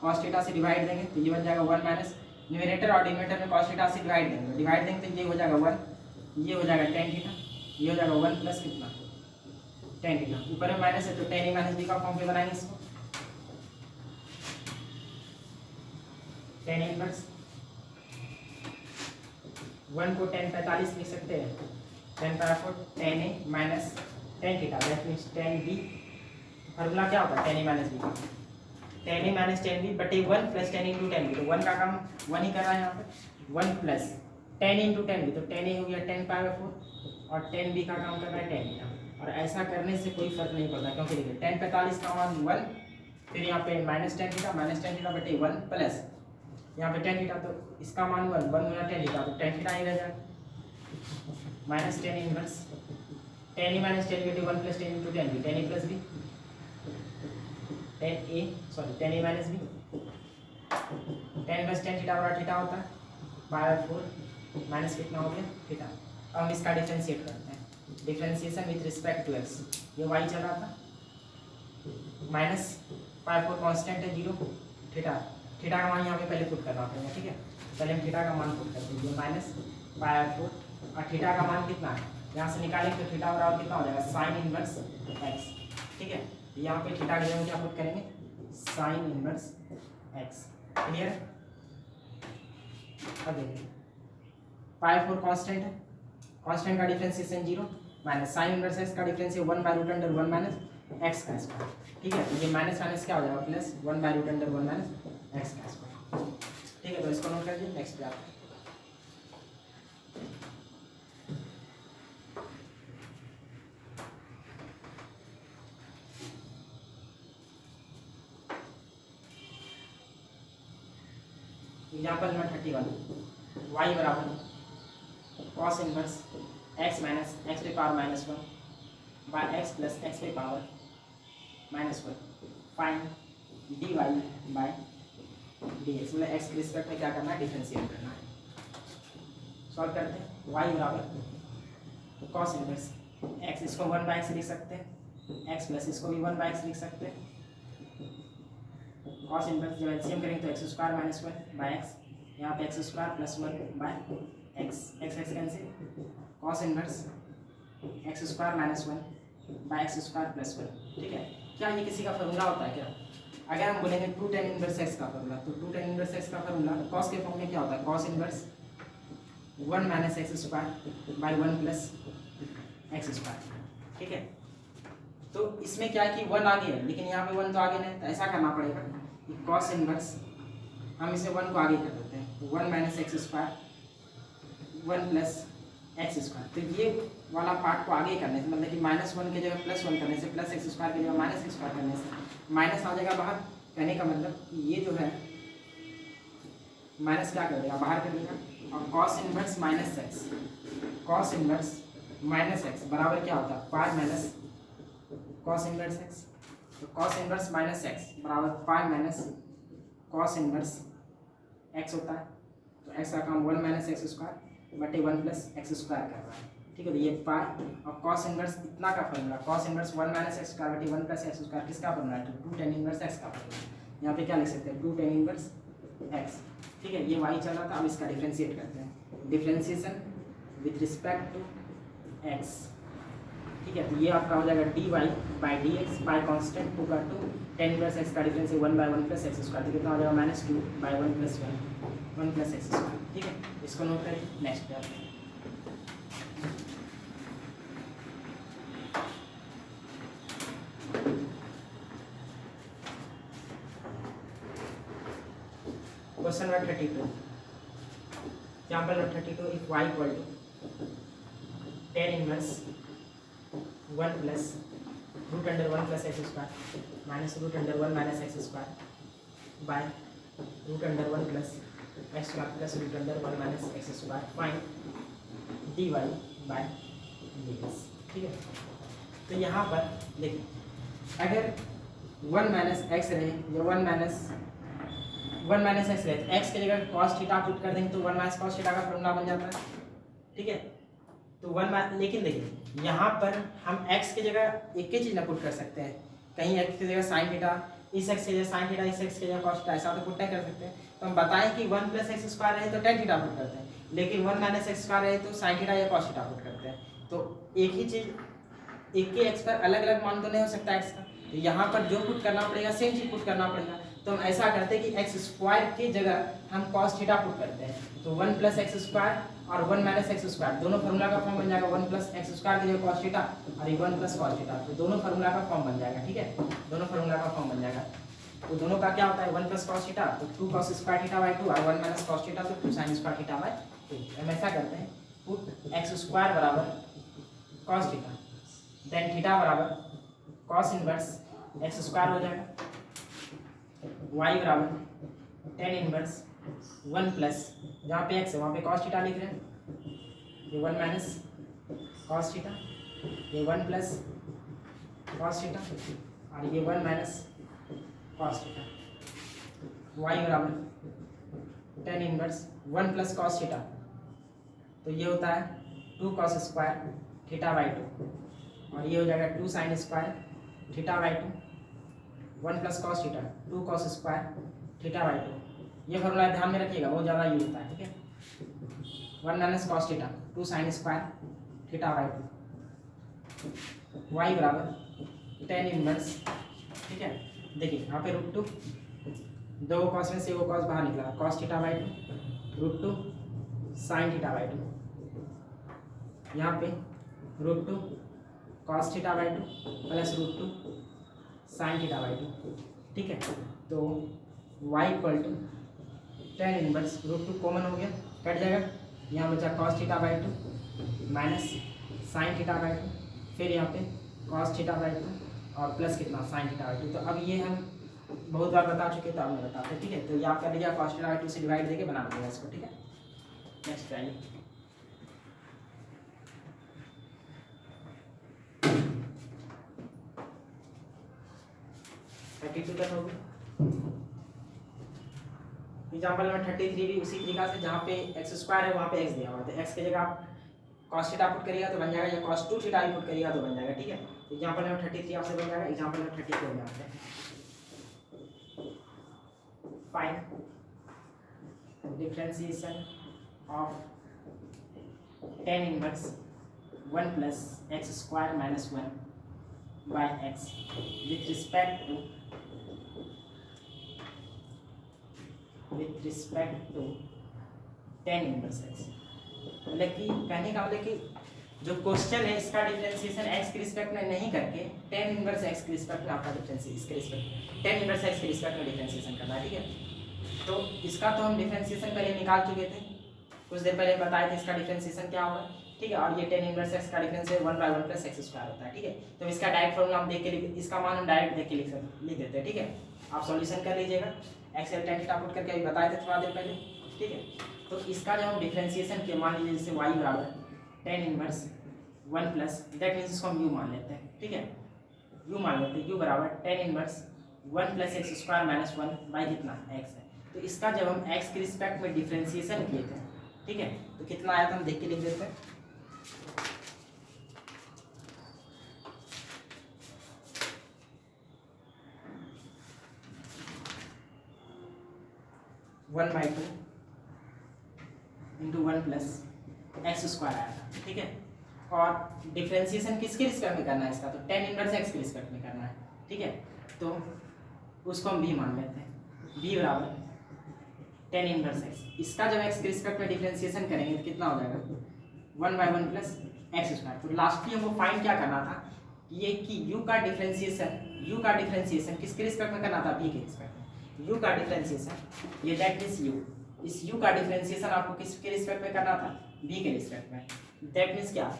कॉस थीटा से डिवाइड देंगे तो ये बन जाएगा 1 माइनस न्यूमरेटर और डिनोमिनेटर में कॉस थीटा से डिवाइड देंगे तो ये हो जाएगा 1, ये हो जाएगा टेन थीटा, ये हो जाएगा 1 प्लस कितना टेन थीटा, ऊपर में माइनस है तो टेन ए माइनस बी का फॉर्म पे बनाएंगे इसको, टेन इनवर्स 1 को 10/45 लिख सकते हैं, 10 power 4 tan a minus tan theta, that means tan b. Formula क्या होता है टेन ए माइनस बी का, tan a minus tan b बटे 1 plus tan into tan b, तो 1 का काम 1 ही कर रहा है यहाँ पे, 1 plus tan into tan b, तो टेन ए हो गया 10 पावर 4 और टेन बी का काम कर रहा है टेन थीटा। और ऐसा करने से कोई फर्क नहीं पड़ता क्योंकि देखिए 10/45 का मान 1, फिर यहाँ पे माइनस टेन थीटा बटे 1 प्लस यहाँ पे टेन थीटा, तो इसका मान 1 गुना टेन थीटा, तो टेन थीटा ही रह जाएगा minus tan inverse tan a minus tan बटे 1 plus tan into tan b, tan a plus b, tan a minus b, tan plus tan theta बराबर थीटा होता है बाय 4 माइनस कितना हो गया थीटा। अब हम इसका डिफरेंशिएट करते हैं, differentiation with respect to x, ये वाई चल रहा था माइनस पाई 4 कॉन्स्टेंट है 0, थीटा का मान यहाँ पे पहले पुट करना पड़ेगा। ठीक है, पहले हम थीटा का मान पुट करते हैं, माइनस पाई 4 और थीटा का मान कितना है, यहाँ से निकालेंगे तो थीटा बराबर कितना हो जाएगा साइन इनवर्स एक्स। ठीक है, यहाँ पे थीटा की जगह क्या पुट करेंगे, साइन इनवर्स एक्स। क्लियर है, अब देखिए पाई 4 कांस्टेंट है, कांस्टेंट का differentiation 0 minus sine inverse x का डिफरेंशिएशन 1/√1 माइनस एक्स का स्क्वायर। ठीक है, तो ये माइनस माइनस क्या हो जाएगा प्लस 1/√1 माइनस एक्स का स्क्वायर। ठीक है, तो इसको नोट कर दिए, नेक्स्ट पे आते हैं। एग्जाम्पल नंबर 31, वाई बराबर cos inverse x minus x पे power -1 by x plus x पे power -1, find d y by d x, मतलब एक्स के रिस्पेक्ट में क्या करना है, डिफरेंशिएट करना है। सॉल्व करते हैं, वाई बराबर कॉस इनवर्स एक्स, इसको 1/x लिख सकते हैं, एक्स प्लस इसको भी 1/x लिख सकते हैं, कॉस इनवर्स जब एलसीएम करेंगे तो x square minus 1 by x, यहाँ पे x square plus 1 by x, x x cancel, cos inverse x square minus 1 by x square plus 1। ठीक है, क्या ये किसी का फॉर्मूला होता है क्या, अगर हम बोलेंगे 2 tan इनवर्स एक्स का फॉर्मूला, तो 2 tan इनवर्स एक्स का फॉर्मूला कॉस के फॉर्म में क्या होता है, cos inverse 1 minus x square by 1 plus x square. ठीक है, तो इसमें क्या है कि 1 आगे है लेकिन यहाँ पे 1 तो आगे नहीं, तो ऐसा करना पड़ेगा कॉस इनवर्स, हम इसे 1 को आगे कर देते हैं, 1 minus x square 1 plus x square, तो ये वाला पार्ट को आगे करने से, मतलब कि -1 की जगह +1 करने से, प्लस एक्स स्क्वायर की जगह माइनस एक्स स्क्वायर करने से माइनस आ जाएगा बाहर। कहने का मतलब ये जो है माइनस क्या कर देगा, बाहर कर देगा, और cos inverse minus x, cos inverse minus x बराबर क्या होता है, pi minus cos inverse x, तो कॉस इनवर्स माइनस एक्स बराबर pi minus cos inverse x होता है, तो एक्स का काम 1 माइनस एक्स स्क्वायर बटे 1 प्लस एक्स स्क्वायर कर रहा है। ठीक है, तो ये पाई और कॉस इनवर्स इतना का formula, cos inverse 1 minus x square बटे 1 प्लस एक्स स्क्वायर किसका फॉर्मूला है, 2 tan इनवर्स एक्स का फॉर्मूला। यहाँ पे क्या लिख सकते हैं, 2 tan इनवर्स एक्स। ठीक है, ये वाई चल रहा था, अब इसका डिफरेंशिएट करते हैं, differentiation with respect to x. ठीक है, तो ये आपका हो जाएगा d y by d x by constant two tan inverse x का डिफरेंस है 1/1 प्लस एक्स स्क्वायर, तो कितना हो जाएगा -2/1 प्लस 1 प्लस एक्स स्क्वायर। ठीक है, इसको नोट करिए, नेक्स्ट पे आते हैं। Question number 32, example number 32, if y equal to tan inverse 1 plus √1 plus x square minus √1 minus x square by √1 plus x square plus √1 minus x square, find d y by d x. ठीक है, तो यहाँ पर देखिए अगर 1 minus x रहे या 1 minus x रहे तो एक्स की जगह कॉस थीटा पुट कर देंगे तो 1 माइनस कॉस थीटा का फॉर्मूला बन जाता है, ठीक है। तो 1 लेकिन देखिए यहाँ पर हम x की जगह एक ही चीज़ ना पुट कर सकते हैं, कहीं x की जगह साइन थीटा, इस x की जगह साइन थीटा, इस x की जगह कॉस थीटा, ऐसा तो पुट नहीं कर सकते। तो हम बताएं कि 1 प्लस एक्स स्क्वायर रहे तो टेन थीटा पुट करते हैं, लेकिन 1 माइनस एक्स स्क्वायर रहे तो साइन थीटा या कॉस थीटा पुट करते हैं। तो एक ही चीज़ एक ही x पर अलग अलग मान तो नहीं हो सकता x का, तो यहाँ पर जो पुट करना पड़ेगा सेम चीज़ पुट करना पड़ेगा। तो हम ऐसा करते हैं कि एक्स स्क्वायर की जगह हम कॉस थीटा पुट करते हैं, तो 1 प्लस एक्स स्क्वायर और 1 माइनस एक्स स्क्वायर दोनों फार्मूला का फॉर्म बन जाएगा 1 प्लस एक्स स्क्वायर की जगह कॉस थीटा और ये 1 प्लस कॉस थीटा, तो दोनों फार्मूला का फॉर्म बन जाएगा, ठीक है। दोनों फार्मूला का फॉर्म बन जाएगा, तो दोनों का क्या होता है 1 प्लस कॉस थीटा तो 2 कॉस स्क्वायर थीटा बाई 2 और 1 माइनस कॉस थीटा तो 2 साइन स्क्वायर थीटा बाई 2। हम ऐसा करते हैं पुट एक्स स्क्वायर बराबर कॉस थीटा देन थीटा बराबर कॉस इनवर्स एक्स स्क्वायर हो जाएगा, y बराबर टेन इनवर्स 1 प्लस जहाँ पे x है वहाँ पे कॉस थीटा लिख रहे हैं, ये 1 माइनस कॉस थीटा, ये 1 प्लस कॉस थीटा और ये 1 माइनस कॉस थीटा, y बराबर tan inverse 1 plus cos theta, तो ये होता है 2 कॉस स्क्वायर थीटा बाई 2 और ये हो जाएगा 2 sine square theta by 2, 1 plus cos theta 2 cos square theta by 2। ये फॉर्मूला ध्यान में रखिएगा, बहुत ज़्यादा यूज होता है, ठीक है। 1 minus cos theta 2 sine square theta by 2, y बराबर टेन इनवर्स, ठीक है। देखिए यहाँ पे √2 दो कॉस में से वो कॉस बाहर निकला, cos theta by 2 √2 sine theta by 2, यहाँ पे √2 cos theta by 2 plus √2 sine theta by 2, ठीक है। तो y equal to tan inverse √2 common हो गया कट जाएगा, यहाँ बचा cos theta by 2 minus sine theta by 2, फिर यहाँ पे कॉस थीटा बाई 2 और प्लस कितना साइन थीटा बाई 2। तो अब ये हम बहुत बार बता चुके तो अब मैं बताते, ठीक है। तो ये आप कर लीजिए कॉस थीटा बाई 2 से डिवाइड देके बना लीजिएगा इसको, ठीक है। नेक्स्ट आइए 32 तक होगी। एग्जाम्पल नंबर 33 भी उसी तरीका से जहाँ पे एक्स स्क्वायर है वहाँ पे एक्स दिया हुआ है, तो एक्स की जगह आप कॉस थीटा पुट करिएगा तो बन जाएगा, या कॉस 2 थीटा पुट करिएगा तो बन जाएगा, ठीक है। एग्जाम्पल नंबर 33 आपसे बन जाएगा, एग्जाम्पल नंबर 34 हो जाते हैं। Find differentiation of tan inverse 1 plus x square minus 1 by x with respect to tan inverse x. मतलब कि कहने का मतलब कि जो क्वेश्चन है इसका डिफरेंशिएशन एक्स के रिस्पेक्ट में नहीं करके टेन इनवर्स एक्स के रिस्पेक्ट में आपका डिफरेंशिएशन इसके रिस्पेक्ट टेन इनवर्स एक्स के रिस्पेक्ट में डिफरेंशिएशन करना है, ठीक है। तो इसका तो हम डिफरेंशिएशन पहले निकाल चुके थे, कुछ देर पहले बताए थे इसका डिफरेंशिएशन क्या होगा, ठीक है। और ये टेन इनवर्स एक्स का differentiation 1 by 1 plus x square होता है, ठीक है। तो इसका डायरेक्ट फॉर्मूला हम देख के इसका मान हम डायरेक्ट देख के लिख देते हैं, ठीक है। आप सॉल्यूशन कर लीजिएगा, x L tan theta put करके अभी बताए थे थोड़ा देर पहले, ठीक है। तो इसका जब हम डिफरेंशिएशन के मान लीजिए जैसे y बराबर tan inverse 1 plus that means इसको हम u मान लेते हैं, ठीक है। u मान लेते हैं, u बराबर tan inverse 1 plus x square minus 1 by कितना x है। तो इसका जब हम x के रिस्पेक्ट में डिफरेंशिएशन किए थे, ठीक है, तो कितना आया था हम देख के लिख देते हैं। One by 2 into 1 plus x square आया था, ठीक है। और डिफरेंशिएशन किसके रिस्पेक्ट में करना है इसका, तो टेन इनवर्स एक्स के रिस्पेक्ट में करना है, ठीक है। तो उसको हम b मान लेते हैं, b बराबर टेन इनवर्स एक्स। इसका जब एक्स के रिस्पेक्ट में डिफरेंशिएशन करेंगे तो कितना हो जाएगा 1 बाई 1 प्लस एक्स स्क्वायर। तो लास्टली हमको फाइंड क्या करना था, ये कि u का डिफरेंशिएशन किसके रिस्पेक्ट में करना था, b के रिस्पेक्ट में। u का डिफरेंशिएशन ये दैट मीन्स u, इस u का डिफरेंशिएशन आपको किसके रिस्पेक्ट में करना था, b के रिस्पेक्ट में। दैट मीन्स क्या,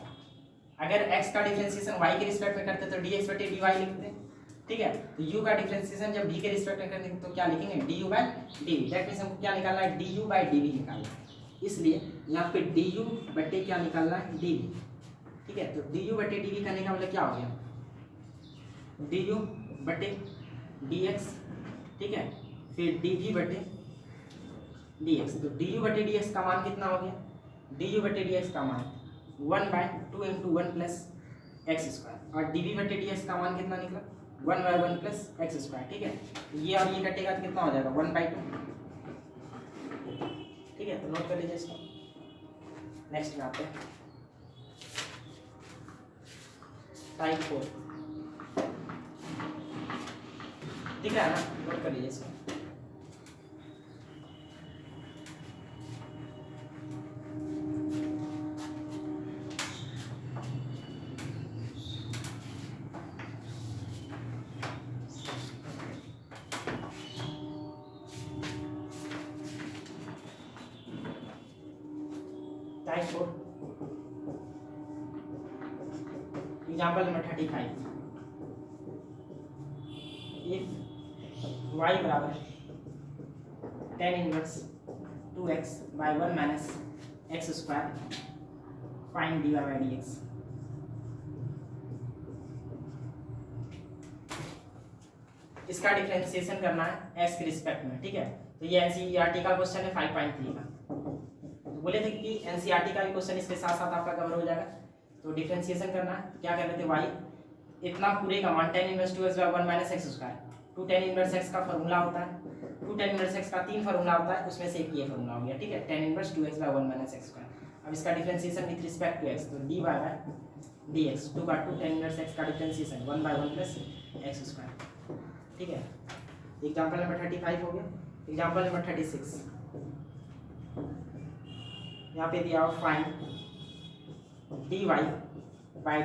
अगर x का डिफरेंशिएशन y के रिस्पेक्ट में करते तो dx बटे dy लिखते, ठीक है। तो u का डिफरेंशिएशन जब b के रिस्पेक्ट में करते तो क्या लिखेंगे du by dv। That means हमको क्या निकालना है, du बाय dv निकालना है। इसलिए यहाँ पे du बटे क्या निकालना है, dv, ठीक है। तो du बटे dv करने का मतलब क्या हो गया, डी यू बटे डी एक्स, ठीक है, फिर डी वी बटे डी एक्स। तो डी यू बटे डी एक्स का मान कितना हो गया, डी यू बटे डी एक्स का मान 1/2 इंटू 1 प्लस एक्स स्क्वायर, और डी वी बटे डी एक्स का मान कितना निकला 1/1 प्लस एक्स स्क्वायर, ठीक है। ये और ये कटेगा तो कितना हो जाएगा 1/2, ठीक है। तो नोट कर लीजिए इसको। नेक्स्ट में आते हैं टाइप 4, दिख रहा है ना, नोट कर लीजिए इसको। Type 4 example number 35, if y बराबर tan inverse 2x by 1 minus x square find dy by dx। इसका डिफरेंशिएशन करना है x के रिस्पेक्ट में, ठीक है। तो ये एनसीईआरटी का क्वेश्चन है 5.3 का। बोले थे कि एनसीईआरटी का भी क्वेश्चन इसके साथ साथ आपका कवर हो जाएगा। तो डिफरेंशिएशन करना है, क्या कर रहे थे, y इतना पूरे का मान tan inverse 2x by 1 minus x square, two tan inverse x का फॉर्मूला होता है, टू tan इनवर्स x का 3 फॉर्मूला होता है, उसमें से एक ये फॉर्मूला हो गया, ठीक है, tan inverse 2x by 1 minus x square. अब इसका differentiation with respect to x, तो dy by dx 2 का 2 tan इनवर्स x का डिफरेंशिएशन 1/1 प्लस एक्स स्क्वायर, ठीक है। एग्जांपल नंबर 35 हो गया। एग्जांपल नंबर 36, यहाँ पे दिया हो find dy by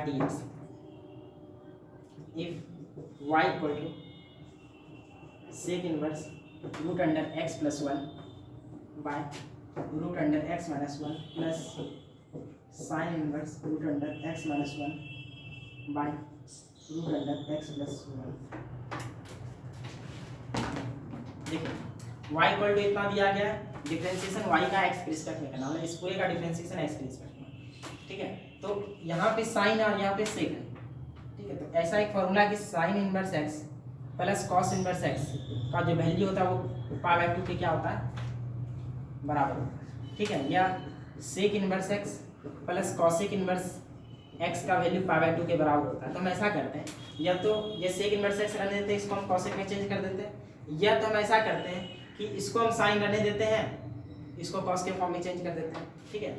dx if y equal to sec inverse root under x plus 1 by root under x minus 1 plus sin inverse root under x minus 1 by root under x plus 1। देखिए y equal to इतना दिया गया है, differentiation y का x के respect में करना, मतलब इस पूरे का डिफरेंशिएशन x के रिस्पेक्ट में, ठीक है। तो यहाँ पे साइन और यहाँ पे सेक है, ठीक है। तो ऐसा एक फॉर्मूला कि sign inverse x plus cos inverse x का जो वैल्यू होता है वो π/2 के क्या होता है बराबर होता है, ठीक है। या sec inverse x plus cosec inverse x का वैल्यू π/2 के बराबर होता है। तो हम ऐसा करते हैं, या तो ये सेक इनवर्स x रहने देते हैं, इसको हम कॉसिक में चेंज कर देते हैं, या तो हम ऐसा करते हैं कि इसको हम साइन रहने देते हैं, इसको कॉस के फॉर्म में चेंज कर देते हैं, ठीक है।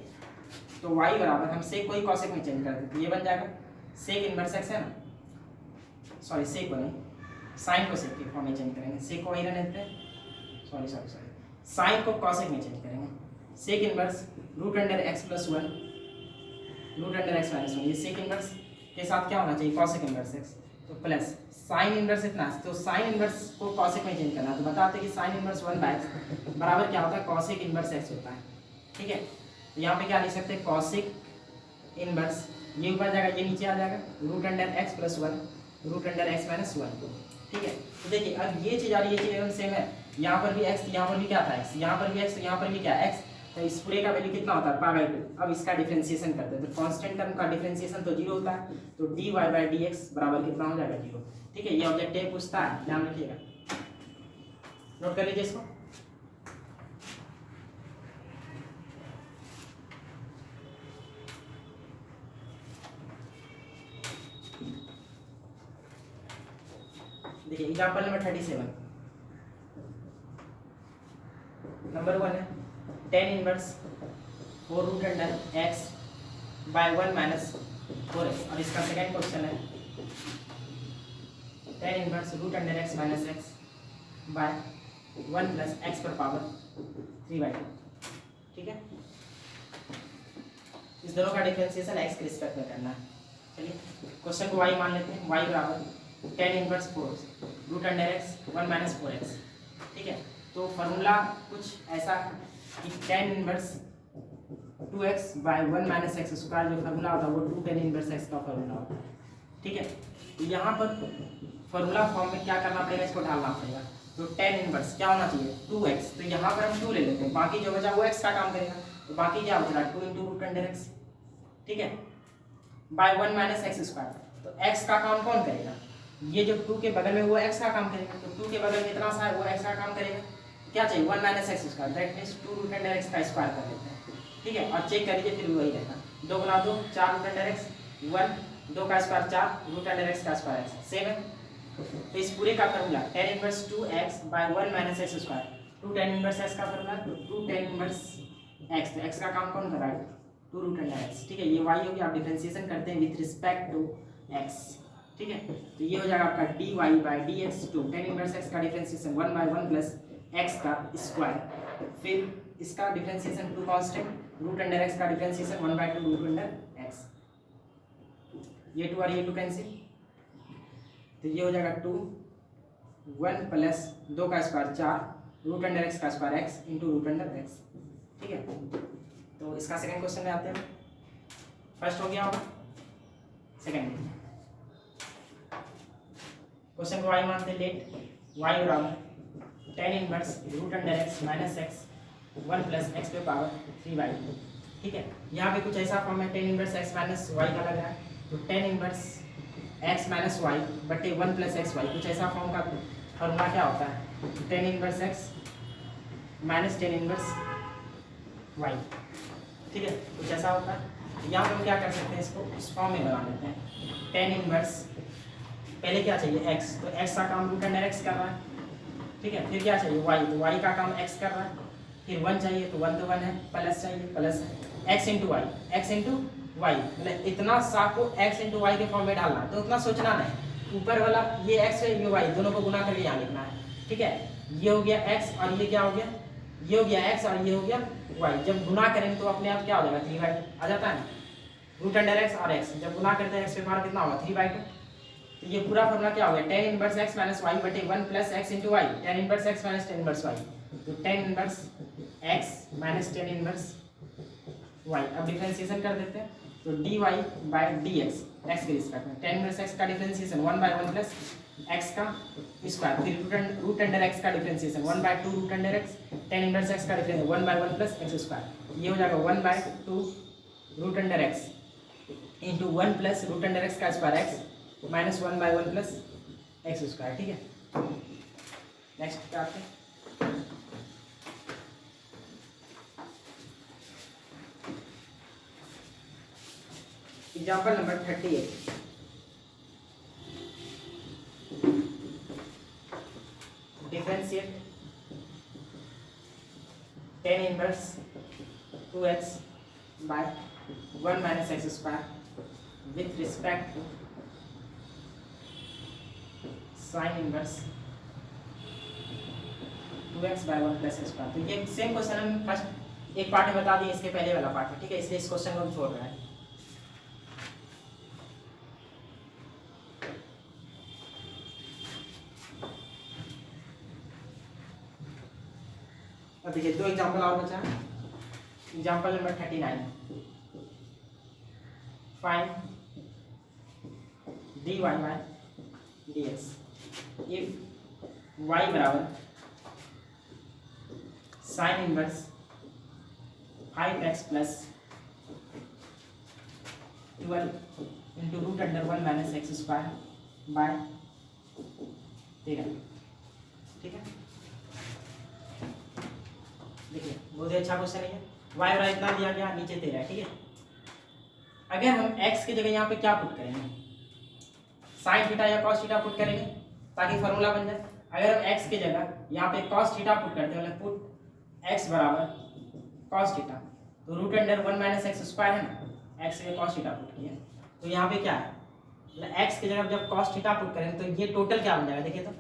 तो y बराबर हम सेक को ही कॉसेक में चेंज कर देते हैं, ये बन जाएगा सेक इनवर्स x है ना, सॉरी सेक को नहीं, साइन को सेक के फॉर्म में चेंज करेंगे, सेक को वही रहने देते हैं, सॉरी साइन को कॉसेक में चेंज करेंगे, sec inverse root under x plus 1 root under x minus 1, ये सेक इनवर्स के साथ क्या होना चाहिए कॉसेक इनवर्स x, तो प्लस साइन इनवर्स इतना, तो साइन इनवर्स को कॉसेक में चेंज करना है। तो बताते हैं कि साइन इनवर्स 1/x बराबर क्या होता है कॉसेक इनवर्स x होता है, ठीक है। तो यहाँ पे क्या लिख सकते हैं कॉसेक इनवर्स, ये ऊपर जाएगा ये नीचे आ जाएगा root under x plus 1 root under x minus 1, ठीक है। तो देखिए अब ये चीज़ आ रही है, ये चीज़ सेम है, यहाँ पर भी x, यहाँ पर भी क्या था x, यहाँ पर भी x, यहाँ पर भी क्या x, तो इस पूरे का वैल्यू कितना होता है π/2। अब इसका डिफरेंशिएशन करते हैं, तो कांस्टेंट टर्म का डिफरेंशिएशन तो 0 होता है, तो dy by dx बराबर कितना हो जाएगा 0, ठीक है। ये ऑब्जेक्टिव पूछता है, ध्यान रखिएगा, नोट कर लीजिए इसको। देखिए एग्जांपल नंबर 37, नंबर 1 है tan inverse 4 root under x by 1 minus 4x, और इसका सेकंड क्वेश्चन है tan inverse root under x minus x by 1 plus x पर पावर 3/2, ठीक है। इस दोनों का डिफरेंशिएशन x के रिस्पेक्ट में करना है। चलिए क्वेश्चन को y मान लेते हैं, y बराबर tan inverse 4 root under x 1 minus 4x, ठीक है। तो फॉर्मूला कुछ ऐसा कि tan inverse 2x by 1 minus x square जो फॉर्मूला होता है वो 2 tan इनवर्स x का फॉर्मूला होता है, ठीक है। तो यहाँ पर फॉर्मूला फॉर्म में क्या करना पड़ेगा, इसको डालना पड़ेगा। तो tan इनवर्स क्या होना चाहिए 2x, तो यहाँ पर हम 2 ले लेते हैं, बाकी जो बचा वो x का काम करेगा, तो बाकी क्या बच रहा है 2 इंटू रूट अंडर x, ठीक है, बाय 1 माइनस एक्स स्क्वायर। तो x का काम कौन करेगा, ये जो 2 के बगल में वो x का काम करेगा, तो 2 के बगल में इतना सा है वो x का काम करेगा। क्या चाहिए 1 minus x square, that means 2 root under x का स्क्वायर कर लेते हैं, ठीक है। और चेक कर लीजिए फिर वही रहेगा, 2 गुना 2 4 रूट अंडर एक्स 1, 2 का स्क्वायर 4 रूट अंडर एक्स का स्क्वायर एक्स 7। तो इस पूरे का formula tan inverse 2x by 1 minus x square, 2 tan inverse x का फॉर्मूला 2 tan इनवर्स x, तो x का काम कौन कर रहा है 2 रूट अंडर x, ठीक है। ये y हो गया, आप डिफरेंशिएशन करते हैं विद रिस्पेक्ट टू x, ठीक है। तो ये हो जाएगा आपका dy by dx, 2 tan inverse x का डिफरेंशिएशन 1 बाय 1 प्लस x का स्क्वायर, फिर इसका differentiation 2 constant root under x का differentiation 1 by 2 root under x, ये 2 और ये 2 कैंसिल, तो ये हो जाएगा 2 1 प्लस 2 का स्क्वायर 4 रूट अंडर एक्स का square x into root under x, ठीक है। तो इसका सेकंड क्वेश्चन में आते हैं, फर्स्ट हो गया होगा, सेकंड क्वेश्चन को y मानते हैं, लेट y बराबर tan inverse root under x minus x 1 plus x पे पावर 3y, ठीक है। यहाँ पे कुछ ऐसा फॉर्म है tan inverse x minus y का लग रहा है, तो tan inverse x minus y बटे 1 प्लस एक्स वाई, कुछ ऐसा फॉर्म का फॉर्मूला क्या होता है tan inverse x minus tan inverse y, ठीक है, कुछ ऐसा होता है। यहाँ पे हम क्या कर सकते हैं, इसको इस फॉर्म में बना लेते हैं, tan इनवर्स पहले क्या चाहिए x, तो x का काम रूट अंडर x कर रहा है, ठीक है। फिर क्या चाहिए y, तो y का काम x कर रहा है, फिर 1 चाहिए, तो 1 तो 1 है, प्लस चाहिए plus x into y, x into y, मतलब इतना सा को x इंटू वाई के फॉर्म में डालना है, तो उतना सोचना नहीं, ऊपर वाला ये x है ये y, दोनों को गुना करके यहाँ लिखना है, ठीक है। ये हो गया x और ये क्या हो गया, ये हो गया x और ये हो गया y, जब गुना करेंगे तो अपने आप क्या हो जाएगा 3/2 आ जाता है, रूट अंडर x और x जब गुना करते हैं x पे पावर कितना होगा 3/2, तो ये पूरा फॉर्मूला क्या हो गया tan inverse x minus y बटे 1 plus x into y, tan inverse x minus tan inverse y, तो tan inverse x minus tan inverse y। अब डिफरेंशिएशन कर देते हैं, तो dy बाय dx x के रिस्पेक्ट में, tan इनवर्स x का डिफरेंशिएशन 1 बाय 1 प्लस x का स्क्वायर, फिर रूट अंडर x का differentiation 1 by 2 root under x, tan inverse x का differentiation 1 by 1 plus x square, ये हो जाएगा 1 by 2 root under x into 1 plus root under x का square x minus 1 by 1 plus x square, ठीक है। Next क्या आते हैं, example number 38, differentiate tan inverse 2x by 1 minus x square with respect to sine inverse 2x by 1 plus x square. तो ये same question हम first एक part में बता दिए, इसके पहले वाला पार्ट है, ठीक है, इसलिए इस क्वेश्चन को हम छोड़ रहे हैं। अब देखिए 2 एग्जाम्पल और बचा, example number 39, find dy by dx if y बराबर sine inverse 5x plus 12 into root under 1 minus x square by 13, ठीक है। देखिए बहुत ही अच्छा क्वेश्चन है, y बराबर इतना दिया गया, नीचे 13, ठीक है। अगर हम x की जगह यहाँ पे क्या पुट करेंगे, साइन थीटा या कॉस थीटा पुट करेंगे ताकि फॉर्मूला बन जाए। अगर हम x की जगह यहाँ पे कॉस थीटा पुट करते हैं, मतलब पुट x बराबर कॉस थीटा, तो root under 1 minus x square है ना, x के कॉस थीटा पुट किया, तो यहाँ पे क्या है, मतलब x की जगह जब कॉस थीटा पुट करेंगे तो ये टोटल क्या बन जाएगा, देखिए तो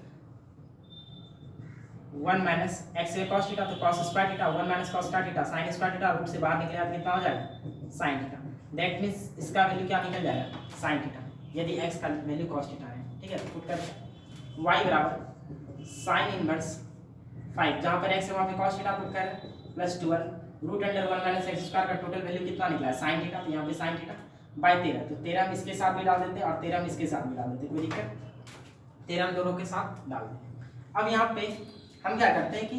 1 माइनस एक्स के कॉस थीटा, तो cos square theta 1 minus cos square theta sine square theta, root से बाहर निकलेगा तो कितना हो जाएगा साइन थीटा, दैट मींस इसका वैल्यू क्या निकल जाएगा साइन थीटा, यदि x का वैल्यू कॉस थीटा है, ठीक है। तो पुट कर y बराबर साइन इनवर्स 5, जहाँ पर x है वहाँ पे कॉस थीटा पुट कर plus 12 root under 1 minus x square का टोटल वैल्यू कितना निकला है साइन थीटा, तो यहाँ पे साइन थीटा बाय 13, तो 13 हम इसके साथ भी डाल देते हैं और 13 हम इसके साथ भी डाल देते हैं, कोई दिक्कत, 13 हम दोनों के साथ डाल देते हैं। अब यहाँ पे हम क्या करते हैं कि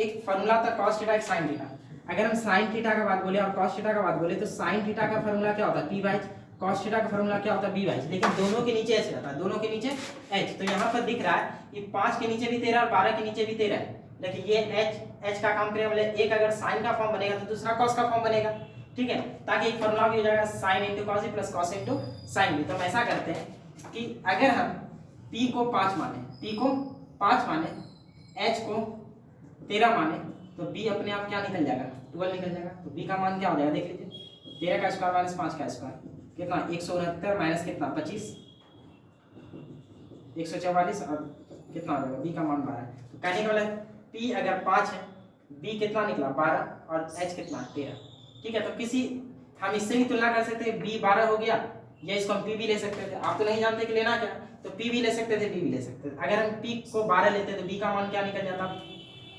एक फॉर्मूला था कॉस थीटा एक साइन थीटा, अगर हम साइन थीटा का बात बोले और कॉस थीटा का बात बोले तो साइन थीटा का फॉर्मूला क्या होता है p बाय cos थीटा का फॉर्मूला क्या होता है बी वाई, लेकिन दोनों के नीचे एच रहता है, दोनों के नीचे एच। तो यहाँ पर दिख रहा है ये 5 के नीचे भी 13 और 12 के नीचे भी 13 है, लेकिन ये एच का काम करेगा, मतलब एक अगर साइन का फॉर्म बनेगा तो दूसरा कॉस का फॉर्म बनेगा, ठीक है, ताकि एक फॉर्मूला भी हो जाएगा sign into cos plus cos into sign भी। तो हम ऐसा करते हैं कि अगर हम p को 5 माने, h को 13 माने, तो b अपने आप क्या निकल जाएगा 12 निकल जाएगा। तो b का मान क्या हो जाएगा देख लीजिए, 13 का स्क्वायर माइनस 5 का स्क्वायर कितना 169 माइनस कितना 25 144 और कितना हो जाएगा b का मान 12। तो कहने का मतलब p अगर 5 है, b कितना निकला 12 और h कितना 13, ठीक है। तो किसी हम इससे भी तुलना कर सकते हैं, b 12 हो गया, या इसको हम p भी ले सकते थे, आप तो नहीं जानते कि लेना क्या, तो p भी ले सकते थे, b भी ले सकते थे। अगर हम p को 12 लेते तो b का मान क्या निकल जाता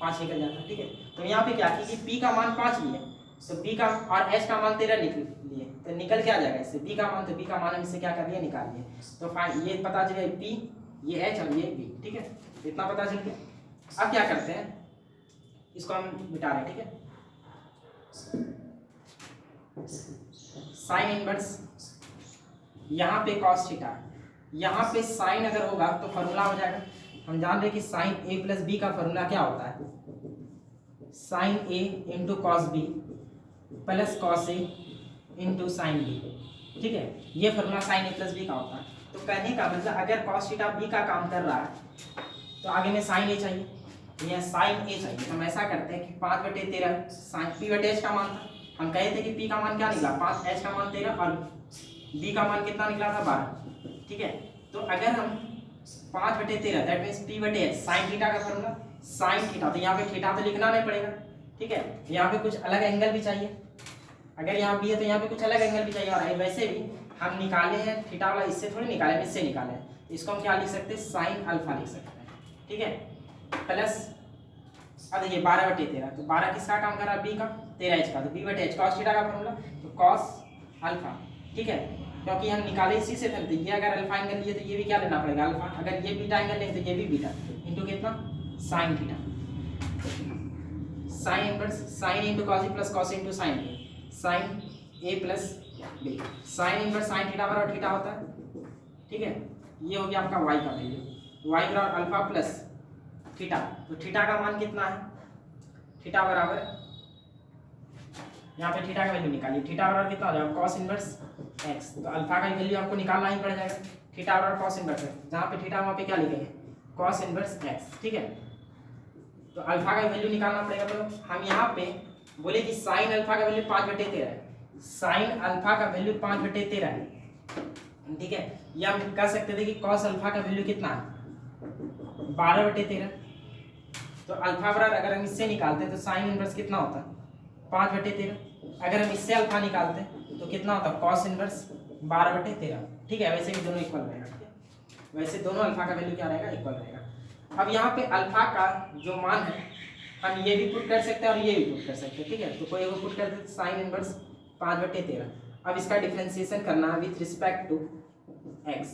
5 निकल जाता, ठीक है। तो यहाँ पे क्या कि p का मान 5 लिए तो b का और h का मान 13 लिए, तो निकल क्या जाएगा इससे b का मान, तो b का मान हम इससे क्या कर दिए निकाल दिए। तो ये पता चले p, ये h और ये b, ठीक है, इतना पता चल गया। अब क्या करते हैं, इसको हम मिटा रहे हैं, ठीक है। साइन इनवर्स यहाँ पे कॉस थीटा, यहाँ पे साइन अगर होगा तो फॉर्मूला हो जाएगा, हम जान रहे हैं कि साइन a प्लस बी का फॉर्मूला क्या होता है, sine a into cos b plus cos a into sine b, ठीक है, ये formula sine a plus b का होता है। तो कहने का मतलब अगर कॉस थीटा b का काम कर रहा है तो आगे में साइन a चाहिए, यह साइन a चाहिए। तो हम ऐसा करते हैं कि 5/13 साइन p बटे h का मान था, हम कहे थे कि p का मान क्या निकला 5, h का मान 13 और b का मान कितना निकला था 12, ठीक है। तो अगर हम 5/13 दैट मींस p बटे h साइन थीटा का फॉर्मूला साइन थीटा, तो यहाँ पे थीटा तो लिखना नहीं पड़ेगा, ठीक है। यहाँ पे कुछ अलग एंगल भी चाहिए, अगर यहाँ b है तो यहाँ पे कुछ अलग एंगल भी चाहिए, और वैसे भी हम निकाले हैं थीटा वाला, इससे थोड़ी निकाले हैं, इससे निकाले हैं, इसको हम क्या लिख सकते हैं साइन अल्फा लिख सकते हैं, ठीक है, प्लस अब देखिए 12/13, तो 12 किसका काम कर रहा है b का, 13h का, तो b बटे h कॉस थीटा का फॉर्मूला, तो कॉस अल्फा, ठीक है, क्योंकि हम निकाले इसी से थे, तो ये अगर अल्फा एंगल लिए तो ये भी क्या लेना पड़ेगा अल्फा, अगर ये बीटा एंगल लें तो ये भी बीटा इंटू कितना sine theta, sine inverse sine into cos plus cos into sine a, sine a plus b, sine inverse sine theta बराबर थीटा होता है, ठीक है। ये हो गया आपका y का वैल्यू, y बराबर अल्फा प्लस थीटा, तो थीटा का मान कितना है, थीटा बराबर यहाँ पे थीटा का वैल्यू निकालिए, थीटा बराबर कितना हो जाएगा cos इनवर्स x, तो अल्फा का वैल्यू आपको निकालना ही पड़ जाएगा, थीटा बराबर cos इनवर्स x, जहाँ पे थीटा वहाँ पे क्या लिखेंगे cos इनवर्स x, ठीक है। तो अल्फा का वैल्यू निकालना पड़ेगा, तो हम यहाँ पे बोले कि साइन अल्फा का वैल्यू 5/13 है, साइन अल्फा का वैल्यू 5/13 है, ठीक है। या हम कह सकते थे कि cos अल्फा का वैल्यू कितना है 12/13, तो अल्फा बराबर अगर हम इससे निकालते हैं तो साइन इनवर्स कितना होता है 5/13, अगर हम इससे अल्फा निकालते हैं तो कितना होता है cos इनवर्स 12/13, ठीक है। वैसे भी दोनों इक्वल रहेगा, ठीक है, वैसे दोनों अल्फा का वैल्यू क्या रहेगा इक्वल रहेगा। अब यहाँ पे अल्फा का जो मान है हम ये भी पुट कर सकते हैं और ये भी पुट कर सकते हैं, ठीक है। तो कोई वो पुट कर देते साइन इनवर्स 5/13, अब इसका डिफरेंशिएशन करना है विथ रिस्पेक्ट टू x,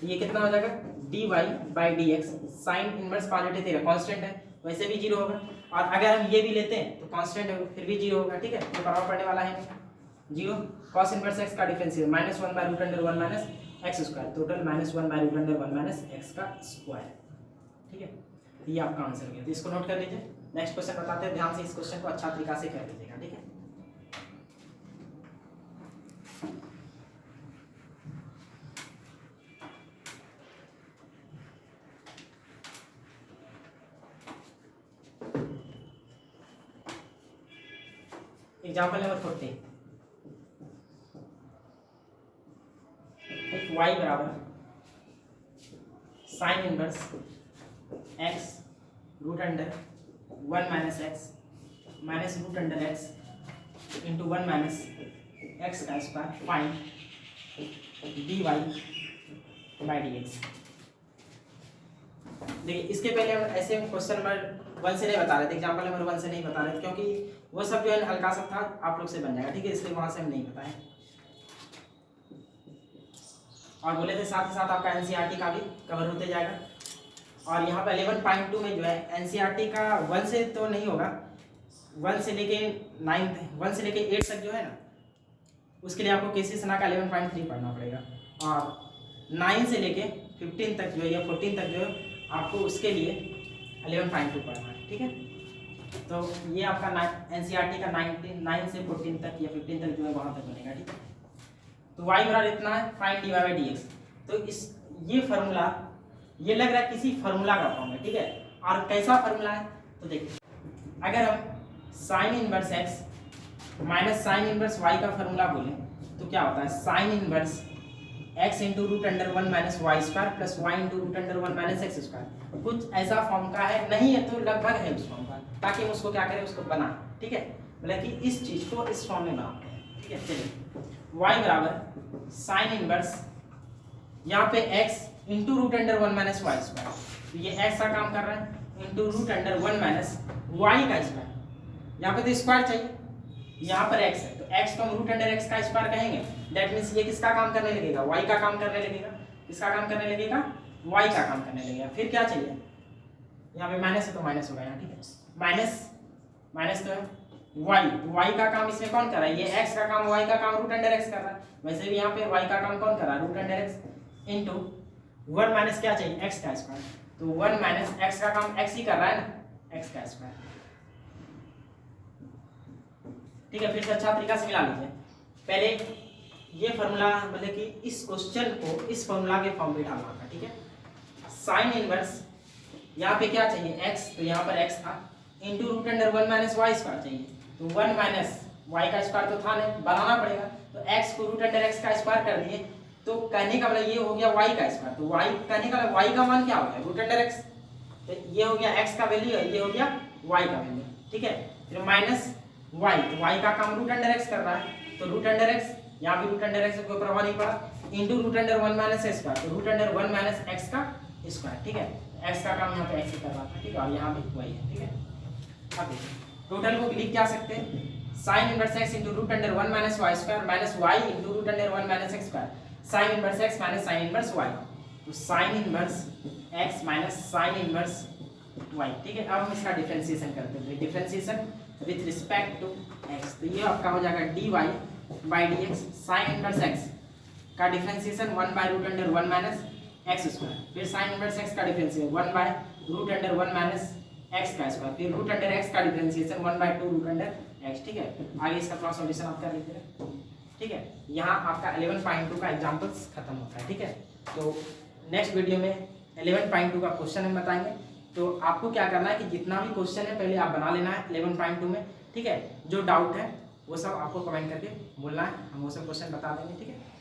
ये कितना हो जाएगा dy/dx, साइन इनवर्स 5/13 कांस्टेंट है, वैसे भी 0 होगा, और अगर हम ये भी लेते हैं तो कांस्टेंट है फिर भी 0 होगा, ठीक है, तो बराबर पड़ने वाला है 0। cos इनवर्स x का differentiation -1/√1 minus x square, total -1/√1 minus x का स्क्वायर, ठीक है। ये आपका आंसर हो गया, तो इसको नोट कर लीजिए। नेक्स्ट क्वेश्चन बताते हैं, ध्यान से इस क्वेश्चन को अच्छा तरीका से कर लीजिएगा, ठीक है। एग्जाम्पल नंबर 14, if y बराबर sine inverse x √1 minus x minus √x into 1 minus x का स्क्वायर, फाइंड dy/dx। देखिए इसके पहले हम ऐसे क्वेश्चन नंबर 1 से नहीं बता रहे थे, एग्जाम्पल नंबर 1 से नहीं बता रहे थे, क्योंकि वो सब जो है हल्का सा था, आप लोग से बन जाएगा, ठीक है, इसलिए वहां से हम नहीं बताए। और बोले थे साथ ही साथ आपका एनसीईआरटी का भी कवर होते जाएगा, और यहाँ पे 11.2 में जो है एनसीईआरटी का 1 से तो नहीं होगा, 1 से लेके 9 1 से लेके 8 तक जो है ना उसके लिए आपको केसी सना का 11.3 पढ़ना पड़ेगा, और 9 से लेके 15 तक जो है या 14 तक जो है आपको उसके लिए 11.2 पढ़ना है। ठीक है, तो ये आपका एनसीईआरटी का 9 से 14 तक या 15 तक जो है वहाँ तक बनेगा। ठीक है, तो y बराबर इतना है, फाइंड dy बाई dx। तो इस ये फार्मूला ये लग रहा है किसी फार्मूला का फॉर्म है। ठीक है, और कैसा फार्मूला है तो देखिए, अगर हम sine inverse x minus sine inverse y का फार्मूला बोले तो क्या होता है, sine inverse x into root under 1 minus y square plus y into root under 1 minus x square. कुछ ऐसा फॉर्म का है, नहीं है तो लगभग है उस फॉर्म का, ताकि हम उसको क्या करें, उसको बनाएं। ठीक है, मतलब कि इस चीज को इस फॉर्म में बनाते हैं। ठीक है, चलिए y बराबर साइन इनवर्स यहाँ पे x into root under 1 minus y square, तो ये x का काम कर रहा है into root under 1 minus y का स्क्वायर। यहाँ पे तो स्क्वायर चाहिए, यहाँ पर x है तो x को हम रूट अंडर x का स्क्वायर कहेंगे। दैट मीन्स ये किसका काम करने लगेगा, y का काम करने लगेगा। किसका काम करने लगेगा, y का काम करने लगेगा। फिर क्या चाहिए, यहाँ पे माइनस है तो माइनस होगा यहाँ। ठीक है, माइनस तो है y, तो y का काम इसमें कौन कर रहा है, ये x का काम y का काम रूट अंडर x कर रहा है। वैसे भी यहाँ पे y का काम कौन कर रहा है, root under x into 1 minus क्या चाहिए, x का स्क्वायर। तो 1 माइनस x का काम x ही कर रहा है ना, x का स्क्वायर। ठीक है, फिर से अच्छा तरीका से मिला लीजिए। पहले ये फॉर्मूला मतलब कि इस क्वेश्चन को इस फॉर्मूला के फॉर्म में डालना था। ठीक है, साइन इनवर्स यहाँ पे क्या चाहिए, x, तो यहाँ पर x था into root under 1 minus y square चाहिए। तो 1 माइनस वाई का स्क्वायर तो था नहीं, बनाना पड़ेगा। तो x को रूट अंडर x का स्क्वायर कर दिए, तो कहने का मतलब ये हो गया y का स्क्वायर। तो y कहने का y का मान क्या हो गया, रूट अंडर x। तो ये हो गया x का वैल्यू है, ये हो गया y का वैल्यू। ठीक है, फिर माइनस y, तो y का काम रूट अंडर x कर रहा है, तो रूट अंडर x, यहाँ भी रूट अंडर x से कोई प्रभाव नहीं पड़ा, into root under 1 minus x square, तो रूट अंडर 1 माइनस x का स्क्वायर। ठीक है, x का काम यहाँ पे x ही कर रहा था। ठीक है, और यहाँ भी वही है। ठीक है, अब देखिए टोटल को लिख क्या सकते हैं, sine inverse x into root under 1 minus y square minus y into root under 1 minus x square, sine inverse x minus sine inverse y। तो sine inverse x minus sine inverse y। ठीक है, अब हम इसका differentiation करते हैं, differentiation with respect to x। तो ये आपका हो जाएगा dy by dx, sine inverse x का differentiation 1 by root under 1 minus x square, फिर साइन इनवर्स x का differentiation 1 by root under 1 minus x का स्क्वायर, फिर रूट अंडर x का differentiation 1 by 2 root under x। ठीक है, आगे इसका थोड़ा सॉल्यूशन आप कर लीजिए। ठीक है, यहाँ आपका 11.2 का एग्जांपल्स खत्म होता है। ठीक है, तो नेक्स्ट वीडियो में 11.2 का क्वेश्चन हम बताएंगे। तो आपको क्या करना है कि जितना भी क्वेश्चन है पहले आप बना लेना है 11.2 में। ठीक है, जो डाउट है वो सब आपको कमेंट करके बोलना है, हम वो सब क्वेश्चन बता देंगे। ठीक है।